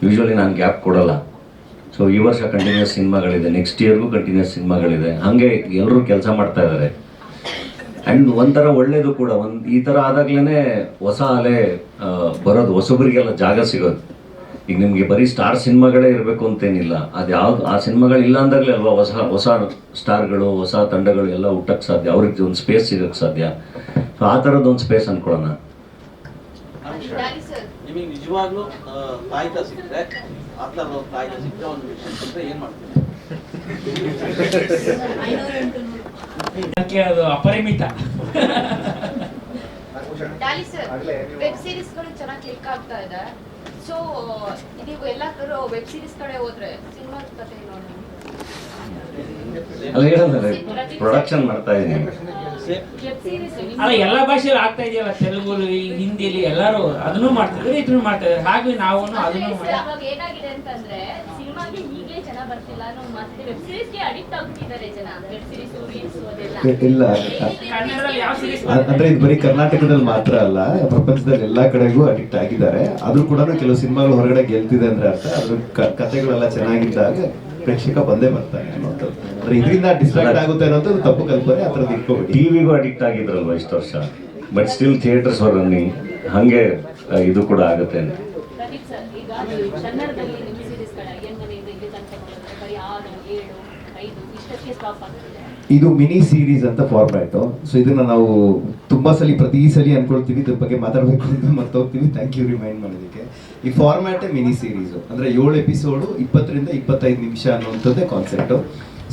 ಯೂಶ್ವಲಿ ನಾನು ಗ್ಯಾಪ್ ಕೊಡಲ್ಲ. ಸೊ ಈ ವರ್ಷ ಕಂಟಿನ್ಯೂಸ್ ಸಿನಿಮಾಗಳಿದೆ, ನೆಕ್ಸ್ಟ್ ಇಯರ್ಗೂ ಕಂಟಿನ್ಯೂಸ್ ಸಿನಿಮಾಗಳಿದೆ. ಹಾಗೆ ಎಲ್ಲರೂ ಕೆಲಸ ಮಾಡ್ತಾ ಇದ್ದಾರೆ. ಆ್ಯಂಡ್ ಒಂಥರ ಒಳ್ಳೇದು ಕೂಡ, ಈ ಥರ ಆದಾಗ್ಲೇ ಹೊಸ ಅಲೆ ಬರೋದು, ಹೊಸಬರಿಗೆಲ್ಲ ಜಾಗ ಸಿಗೋದು. ಈಗ ನಿಮಗೆ ಬರೀ ಸ್ಟಾರ್ ಸಿನಿಮಾಗಳೇ ಇರಬೇಕು ಅಂತೇನಿಲ್ಲ, ಅದು ಯಾವ್ದು ಆ ಸಿನಿಮಾಗಳಿಲ್ಲ ಅಂದಾಗಲೇ ಅಲ್ವಾ ಹೊಸ ಸ್ಟಾರ್ಗಳು, ಹೊಸ ತಂಡಗಳು ಎಲ್ಲ ಹುಟ್ಟಕ್ಕೆ ಸಾಧ್ಯ, ಅವ್ರಿಗೆ ಒಂದು ಸ್ಪೇಸ್ ಸಿಗೋಕ್ಕೆ ಸಾಧ್ಯ. ಸೊ ಆ ಥರದ್ದೊಂದು ಸ್ಪೇಸ್ ಅಂದ್ಕೊಳ್ಳೋಣ. ನಿಮಗೆ ನಿಜವಾಗ್ಲೂ ತಾಯ್ತ ಸಿಕ್ಕರೆ ಆ ಥರ ಒಂದು ತಾಯ್ತ ಸಿಕ್ಕರೆ ಒಂದು ವಿಷಯ ಸಿಕ್ಕರೆ ಏನು ಮಾಡ್ತೀನಿ? ಅದು ಅಪರಿಮಿತ. ವೆಬ್ ಸೀರೀಸ್ಗಳು ಚೆನ್ನಾಗಿ ಕ್ಲಿಕ್ ಆಗ್ತಾ ಇದೆ. ಸೊ ನೀವು ಎಲ್ಲಾದರೂ ವೆಬ್ ಸೀರೀಸ್ ಕಡೆ ಹೋದ್ರೆ ಸಿನಿಮಾ ಕಥೆ ನೋಡಿ ಅಲ್ಲ ಹೇಳಂದ್ರೆ ಪ್ರೊಡಕ್ಷನ್ ಮಾಡ್ತಾ ಇದ್ದೀನಿ. ಅಲ್ಲ ಎಲ್ಲ ಭಾಷೆಯಲ್ಲಿ ಆಗ್ತಾ ಇದೆಯಲ್ಲ, ತೆಲುಗು, ಹಿಂದಿಲಿ ಎಲ್ಲರೂ ಅದನ್ನು ಮಾಡ್ತಿದ್ರು, ಇದನ್ನು ಮಾಡ್ತಿದ್ದಾರೆ. ಹಾಗೆ ನಾವು ಅದನ್ನು ಇವಾಗ ಏನಾಗಿದೆ ಅಂತಂದ್ರೆ ಸಿನಿಮಾಗೆ ಹೀಗೆ ಜನ ಬರ್ತಿಲ್ಲ ಅನ್ನೋ ಮಾತಿದೆ, ವೆಬ್ ಸೀರೀಸ್ಗೆ ಅಡಿಕ್ಟ್ ಆಗ್ತಿದ್ದಾರೆ ಜನ. ವೆಬ್ ಸೀರೀಸ್ ರೀಲ್ಸ್ ಅದೆಲ್ಲ ಇಲ್ಲ ಕನ್ನಡದಲ್ಲಿ ಯಾವ ಸೀರೀಸ್ ಅಂದ್ರೆ ಇದು ಬರೀ ಕರ್ನಾಟಕದಲ್ಲಿ ಮಾತ್ರ ಅಲ್ಲ, ಪ್ರಪಂಚದಲ್ಲಿ ಎಲ್ಲಾ ಕಡೆಗೂ ಅಡಿಕ್ಟ್ ಆಗಿದ್ದಾರೆ. ಆದ್ರೂ ಕೂಡ ಕೆಲವು ಸಿನಿಮಾಗಳು ಹೊರಗಡೆ ಗೆಲ್ತಿದೆ ಅಂದ್ರೆ ಅರ್ಥ ಅದ್ರ ಕಥೆಗಳೆಲ್ಲ ಚೆನ್ನಾಗಿದ್ದಾಗ ಪ್ರೇಕ್ಷಕ ಬಂದೇ ಬರ್ತಾನೆ ಅನ್ನೋಂಥದ್ದು. ಅಂದ್ರೆ ಇದರಿಂದ ಡಿಸ್ಟ್ರಾಕ್ಟ್ ಆಗುತ್ತೆ ಅನ್ನೋದು ತಪ್ಪು ಕಲ್ಪನೆ, ಆ ಥರದ್ದು ಇಟ್ಕೋಬೇಡಿ. ಟಿವಿಗೂ ಅಡಿಕ್ಟ್ ಆಗಿದ್ರಲ್ವ ಇಷ್ಟು ವರ್ಷ, but still theatres R running. ಹಾಗೆ ಇದು ಕೂಡ ಆಗುತ್ತೆ ಅಂತ. ಪ್ರದೀಪ್ ಸರ್, ಈಗ ಕನ್ನಡದಲ್ಲಿ ನಿಮ್ಮ ಸೀರೀಸ್ಗಳ ಏನು ಮನೆಯಿಂದ ಇಲ್ಲಿ ತನಕ ನೋಡಿದ್ರೆ ಬರೀ 6, 7, 5 ಇಷ್ಟಕ್ಕೆ ಸ್ಟಾಪ್ ಆಗ್ತಿದೆ. ಇದು ಮಿನಿ ಸೀರೀಸ್ ಅಂತ ಫಾರ್ಮ್ಯಾಟು. ಸೊ ಇದನ್ನ ನಾವು ತುಂಬಾ ಪ್ರತಿ ಸಲ ಅನ್ಕೊಳ್ತೀವಿ, ಇದ್ರ ಬಗ್ಗೆ ಮಾತಾಡಬೇಕು ಅಂತ ಮರ್ತೋಗ್ತೀವಿ. ಥ್ಯಾಂಕ್ ಯು ರಿಮೈಂಡ್ ಮಾಡೋದಕ್ಕೆ. ಈ ಫಾರ್ಮ್ಯಾಟೇ ಮಿನಿ ಸೀರೀಸು, ಅಂದ್ರೆ 7 ಎಪಿಸೋಡು 20 ರಿಂದ 25 ನಿಮಿಷ ಅನ್ನುವಂಥದ್ದೇ ಕಾನ್ಸೆಪ್ಟು.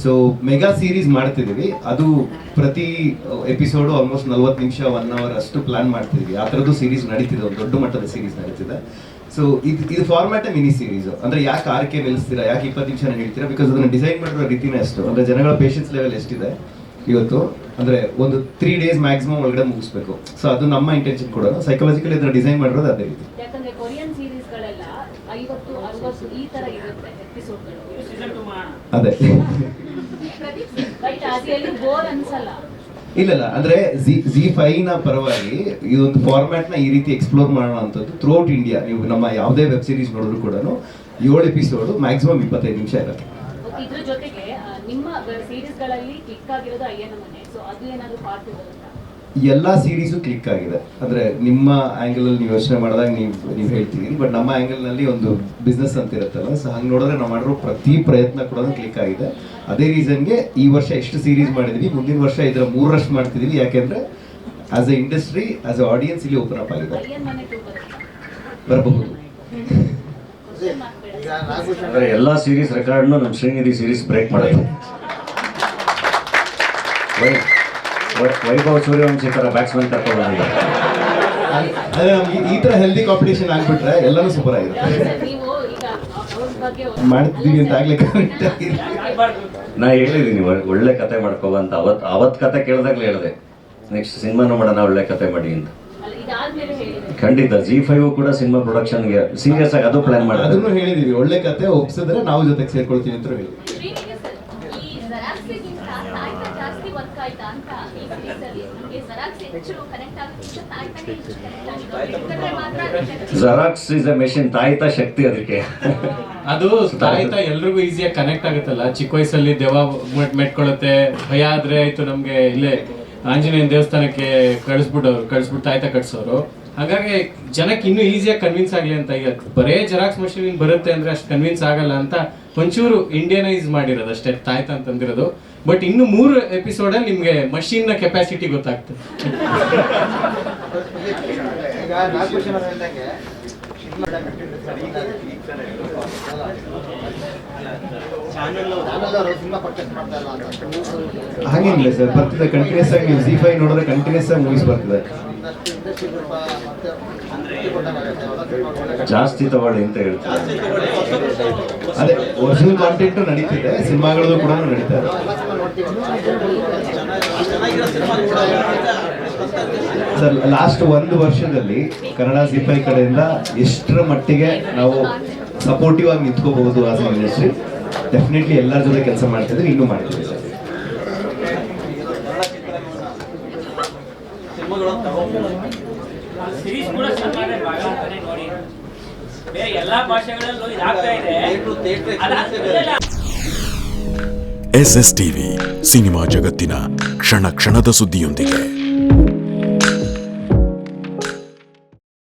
ಸೊ ಮೆಗಾ ಸೀರೀಸ್ ಮಾಡ್ತಿದ್ದೀವಿ, ಅದು ಪ್ರತಿ ಎಪಿಸೋಡು ಆಲ್ಮೋಸ್ಟ್ 40 ನಿಮಿಷ 1 ಅವರ್ ಅಷ್ಟು ಪ್ಲಾನ್ ಮಾಡ್ತಿದ್ವಿ. ಆ ಥರದ್ದು ಸೀರೀಸ್ ನಡೀತಿದೆ, ಒಂದು ದೊಡ್ಡ ಮಟ್ಟದ ಸೀರೀಸ್ ನಡೀತಿದೆ. ಸೊ ಇದು ಫಾರ್ಮ್ಯಾಟೇ ಮಿನಿ ಸೀರೀಸು. ಅಂದ್ರೆ ಯಾಕೆ 6ಕ್ಕೆ ನಿಲ್ಲಿಸ್ತೀರಾ, ಯಾಕೆ 20 ನಿಮಿಷ ಹೇಳ್ತೀರಾ? ಬಿಕಾಸ್ ಅದನ್ನ ಡಿಸೈನ್ ಮಾಡಿರೋ ರೀತಿನೇ ಅಷ್ಟು. ಅಂದ್ರೆ ಜನಗಳ ಪೇಷನ್ಸ್ ಲೆವೆಲ್ ಎಷ್ಟಿದೆ ಇವತ್ತು ಅಂದ್ರೆ ಒಂದು 3 days ಮ್ಯಾಕ್ಸಿಮಮ್ ಒಳಗಡೆ ಮುಗಿಸ್ಬೇಕು. ಸೊ ಅದು ನಮ್ಮ ಇಂಟೆನ್ಷನ್ ಕೂಡ. ಸೈಕಾಲಜಿಕಲಿ ಅದನ್ನ ಡಿಸೈನ್ ಮಾಡಿರೋದು ಅದೇ ರೀತಿ. ಯಾಕಂದ್ರೆ ಕೊರಿಯನ್ ಸೀರೀಸ್ಗಳೆಲ್ಲ 50, 60 ಈ ತರ ಇರುತ್ತೆ ಎಪಿಸೋಡ್ಗಳು. ಅದೇ ಬಟ್ ಅದು ಎಲ್ಲೂ ಬೋರ್ ಅನ್ಸಲ್ಲ. ಇಲ್ಲ ಅಂದ್ರೆ Z5 ನ ಪರವಾಗಿ ಇದೊಂದು ಫಾರ್ಮ್ಯಾಟ್ ನ ಈ ರೀತಿ ಎಕ್ಸ್ಪ್ಲೋರ್ ಮಾಡೋಣ ಅಂತದ್ದು ಥ್ರೂಔಟ್ ಇಂಡಿಯಾ. ನೀವು ನಮ್ಮ ಯಾವುದೇ ವೆಬ್ ಸೀರೀಸ್ ನೋಡಿದ್ರು ಕೂಡ 7 ಎಪಿಸೋಡು ಮ್ಯಾಕ್ಸಿಮಮ್ 25 ನಿಮಿಷ ಇರುತ್ತೆ. ಇದ್ರ ಜೊತೆಗೆ ನಿಮ್ಮ ಸೀರೀಸ್ಗಳಲ್ಲಿ ಕ್ಲಿಕ್ ಆಗಿರೋದು ಅಯ್ಯನ ಮನೆ. ಸೊ ಅದು ಏನಾದ್ರು ಪಾರ್ಟ್ ಇರುತ್ತಾ? ಎಲ್ಲಾ ಸೀರೀಸು ಕ್ಲಿಕ್ ಆಗಿದೆ. ಅಂದ್ರೆ ನಿಮ್ಮ ಆಂಗಲ್ ಅಲ್ಲಿ ನೀವು ಯೋಚನೆ ಮಾಡಿದಾಗ ನೀವು ಹೇಳ್ತಿದ್ದೀರಿ, ಬಟ್ ನಮ್ಮ ಆಂಗಲ್ ನಲ್ಲಿ ಒಂದು ಬಿಸ್ನೆಸ್ ಅಂತ ಇರುತ್ತಲ್ಲ. ಸೊ ಹಂಗೆ ನೋಡಿದ್ರೆ ನಾವು ಮಾಡಿರೋ ಪ್ರತಿ ಪ್ರಯತ್ನ ಕೂಡ ಕ್ಲಿಕ್ ಆಗಿದೆ. ಅದೇ ರೀಸನ್ಗೆ ಈ ವರ್ಷ ಎಷ್ಟು ಸೀರೀಸ್ ಮಾಡಿದ್ವಿ, ಮುಂದಿನ ವರ್ಷ ಇದರ 3ರಷ್ಟು ಮಾಡ್ತಿದೀವಿ. ಯಾಕೆಂದ್ರೆ as A industry, as A audience ಇಲ್ಲಿ ಓಪನ್ ಅಪ್ ಆಗಿದೆ, ಅಯ್ಯನ ಮನೆ 2 ಬರಬಹುದು. ಅಂದ್ರೆ ಎಲ್ಲಾ ಸೀರೀಸ್ ರೆಕಾರ್ಡ್ನು ನಮ್ಮ ಶ್ರೀನಿಧಿ ಸೀರೀಸ್ ಬ್ರೇಕ್ ಮಾಡೋದು. ವೈಭವ್ ಸೂರ್ಯವಂಶಿ ತರ ಬ್ಯಾಟ್ಸ್ಮನ್ ಕರ್ಕೊಂಡು ಅದೇ ನಮ್ಗೆ ಈ ತರ ಹೆಲ್ದಿ ಕಾಂಪಿಟೇಷನ್ ಆಗ್ಬಿಟ್ರೆ ಎಲ್ಲಾನು ಸೂಪರ್ ಆಗಿರುತ್ತೆ. ನೀವು ಈಗ ಅವ್ರ ಬಗ್ಗೆ ಮಾಡ್ತಿದೀವಿ ಅಂತ ಆಗ್ಲಿ ಕರೆಕ್ಟ್ ಆಗಿ ನಾ ಹೇಳಿದೀನಿ ಒಳ್ಳೆ ಕತೆ ಮಾಡ್ಕೋ ಅಂತ. ಅವತ್ ಕತೆ ಕೇಳಿದಾಗ್ಲೇ ಹೇಳಿದೆ, ನೆಕ್ಸ್ಟ್ ಸಿನಿಮಾನು ಮಾಡೋಣ ಒಳ್ಳೆ ಕತೆ ಮಾಡಿ ಅಂತ. ಇದಾದ್ಮೇಲೆ ಹೇಳಿದ್ರೆ ಖಂಡಿತ Z5 ಕೂಡ ಸಿನಿಮಾ ಪ್ರೊಡಕ್ಷನ್ಗೆ ಸೀರಿಯಸ್ ಆಗಿ ಅದು ಪ್ಲಾನ್ ಮಾಡಿ ಅದನ್ನು ಹೇಳಿದೀವಿ. ಒಳ್ಳೆ ಕತೆ ಒಪ್ಸಿದ್ರೆ ನಾವು ಜೊತೆಗೆ ಸೇರ್ಕೊಳ್ತೀವಿ ಅಂತ ಹೇಳಿ. ಶ್ರೀನಿಧಿ ಸರ್, ಈ ಜೆರಾಕ್ಸ್ಗಿಂತ ತಾಯ್ತ ಜಾಸ್ತಿ ವರ್ಕ್ ಆಯ್ತಾ ಅಂತ ಈ ಸೀರೀಸ್ ಅಲ್ಲಿ? ನಮಗೆ ಜೆರಾಕ್ಸ್ ಹೆಚ್ಚು ಕನೆಕ್ಟ್ ಆಗುತ್ತೆ, ತಾಯ್ತನೇ ಹೆಚ್ಚು ಕನೆಕ್ಟ್ ಆಗುತ್ತೆ. ಯಾಕಂದ್ರೆ ಮಾತ್ರ ಜೆರಾಕ್ಸ್ ಇಸ್ ಅ ಮೆಷಿನ್, ತಾಯ್ತ ಶಕ್ತಿ ಅದಕ್ಕೆ. ಅದು ತಾಯ್ತ ಎಲ್ರಿಗೂ ಈಸಿಯಾಗಿ ಕನೆಕ್ಟ್ ಆಗುತ್ತಲ್ಲ. ಚಿಕ್ಕ ವಯಸ್ಸಲ್ಲಿ ದೆವ್ವ ಮೆಟ್ಕೊಳ್ಳುತ್ತೆ, ಭಯ ಆದ್ರೆ ಆಯ್ತು ನಮ್ಗೆ ಇಲ್ಲೇ ಆಂಜನೇಯನ ದೇವಸ್ಥಾನಕ್ಕೆ ಕಳಿಸ್ಬಿಟ್ಟು ತಾಯ್ತ ಕಟ್ಸೋರು. ಹಾಗಾಗಿ ಜನಕ್ಕೆ ಇನ್ನೂ ಈಸಿಯಾಗಿ ಕನ್ವಿನ್ಸ್ ಆಗಲಿ ಅಂತ. ಈಗ ಬರೇ ಜೆರಾಕ್ಸ್ ಮಷೀನ್ ಬರುತ್ತೆ ಅಂದ್ರೆ ಅಷ್ಟು ಕನ್ವಿನ್ಸ್ ಆಗಲ್ಲ ಅಂತ ಒಂಚೂರು ಇಂಡಿಯನೈಸ್ ಮಾಡಿರೋದು ಅಷ್ಟೇ ತಾಯ್ತ ಅಂತಂದಿರೋದು. ಬಟ್ ಇನ್ನು 3 ಎಪಿಸೋಡಲ್ಲಿ ನಿಮಗೆ ಮಷೀನ್ ನ ಕೆಪಾಸಿಟಿ ಗೊತ್ತಾಗ್ತದೆ. ಈಗ 4 ವರ್ಷ ಹೇಳ್ದಂಗೆ ಚಾನಲ್ ಸಿನಿಮಾ ಪರ್ಚೇಸ್ ಮಾಡ್ತಾ ಇಲ್ಲ ಅಂತ ಹಾಗೇನಿಲ್ಲ ಸರ್, ಬರ್ತಿದೆ ಕಂಟಿನ್ಯೂಸ್ ಆಗಿ. ನೀವು ZEE5 ನೋಡಿದ್ರೆ ಕಂಟಿನ್ಯೂಸ್ ಆಗಿ ಮೂವೀಸ್ ಬರ್ತಿದೆ. ಒಂದಷ್ಟು ಇಂಡಸ್ಟ್ರಿ ಸ್ವಲ್ಪ ಮತ್ತೆ ಕೊಟ್ಟಾಗುತ್ತೆ ಹೊಸ ಸಿನಿಮಾಗಳು ಜಾಸ್ತಿ ತಗೊಳ್ಳಿ ಅಂತ ಹೇಳ್ತಾರೆ. ಅದೇ ಒರಿಜಿನಲ್ ಕಾಂಟೆಂಟ್ ನಡೀತಿದೆ, ಸಿನಿಮಾಗಳದ್ದು ಕೂಡ ನಡೀತಾ ಇದೆ. ಸರ್, ಲಾಸ್ಟ್ 1 ವರ್ಷದಲ್ಲಿ ಕನ್ನಡ ZEE5 ಕಡೆಯಿಂದ ಎಷ್ಟರ ಮಟ್ಟಿಗೆ ನಾವು ಸಪೋರ್ಟಿವ್ ಆಗಿ ನಿಂತ್ಕೋಬಹುದು ಆಸ್ ಎ ಇಂಡಸ್ಟ್ರಿ, ಡೆಫಿನೆಟ್ಲಿ ಎಲ್ಲರ ಜೊತೆ ಕೆಲಸ ಮಾಡ್ತಿದ್ವಿ, ಇನ್ನೂ ಮಾಡ್ತೀವಿ ಸರ್. ಸಿರೀಸ್ ಕೂಡ ಚೆನ್ನಾಗಿದೆ, ಭಾಗ ಅಂತಾನೆ ನೋಡಿ. ಬೇರೆ ಎಲ್ಲಾ ಭಾಷೆಗಳಲ್ಲೂ ಇದಾಗ್ತಾ ಇದೆ. SS TV ಸಿನಿಮಾ ಜಗತ್ತಿನ ಕ್ಷಣ ಕ್ಷಣದ ಸುದ್ದಿಯೊಂದಿಗೆ.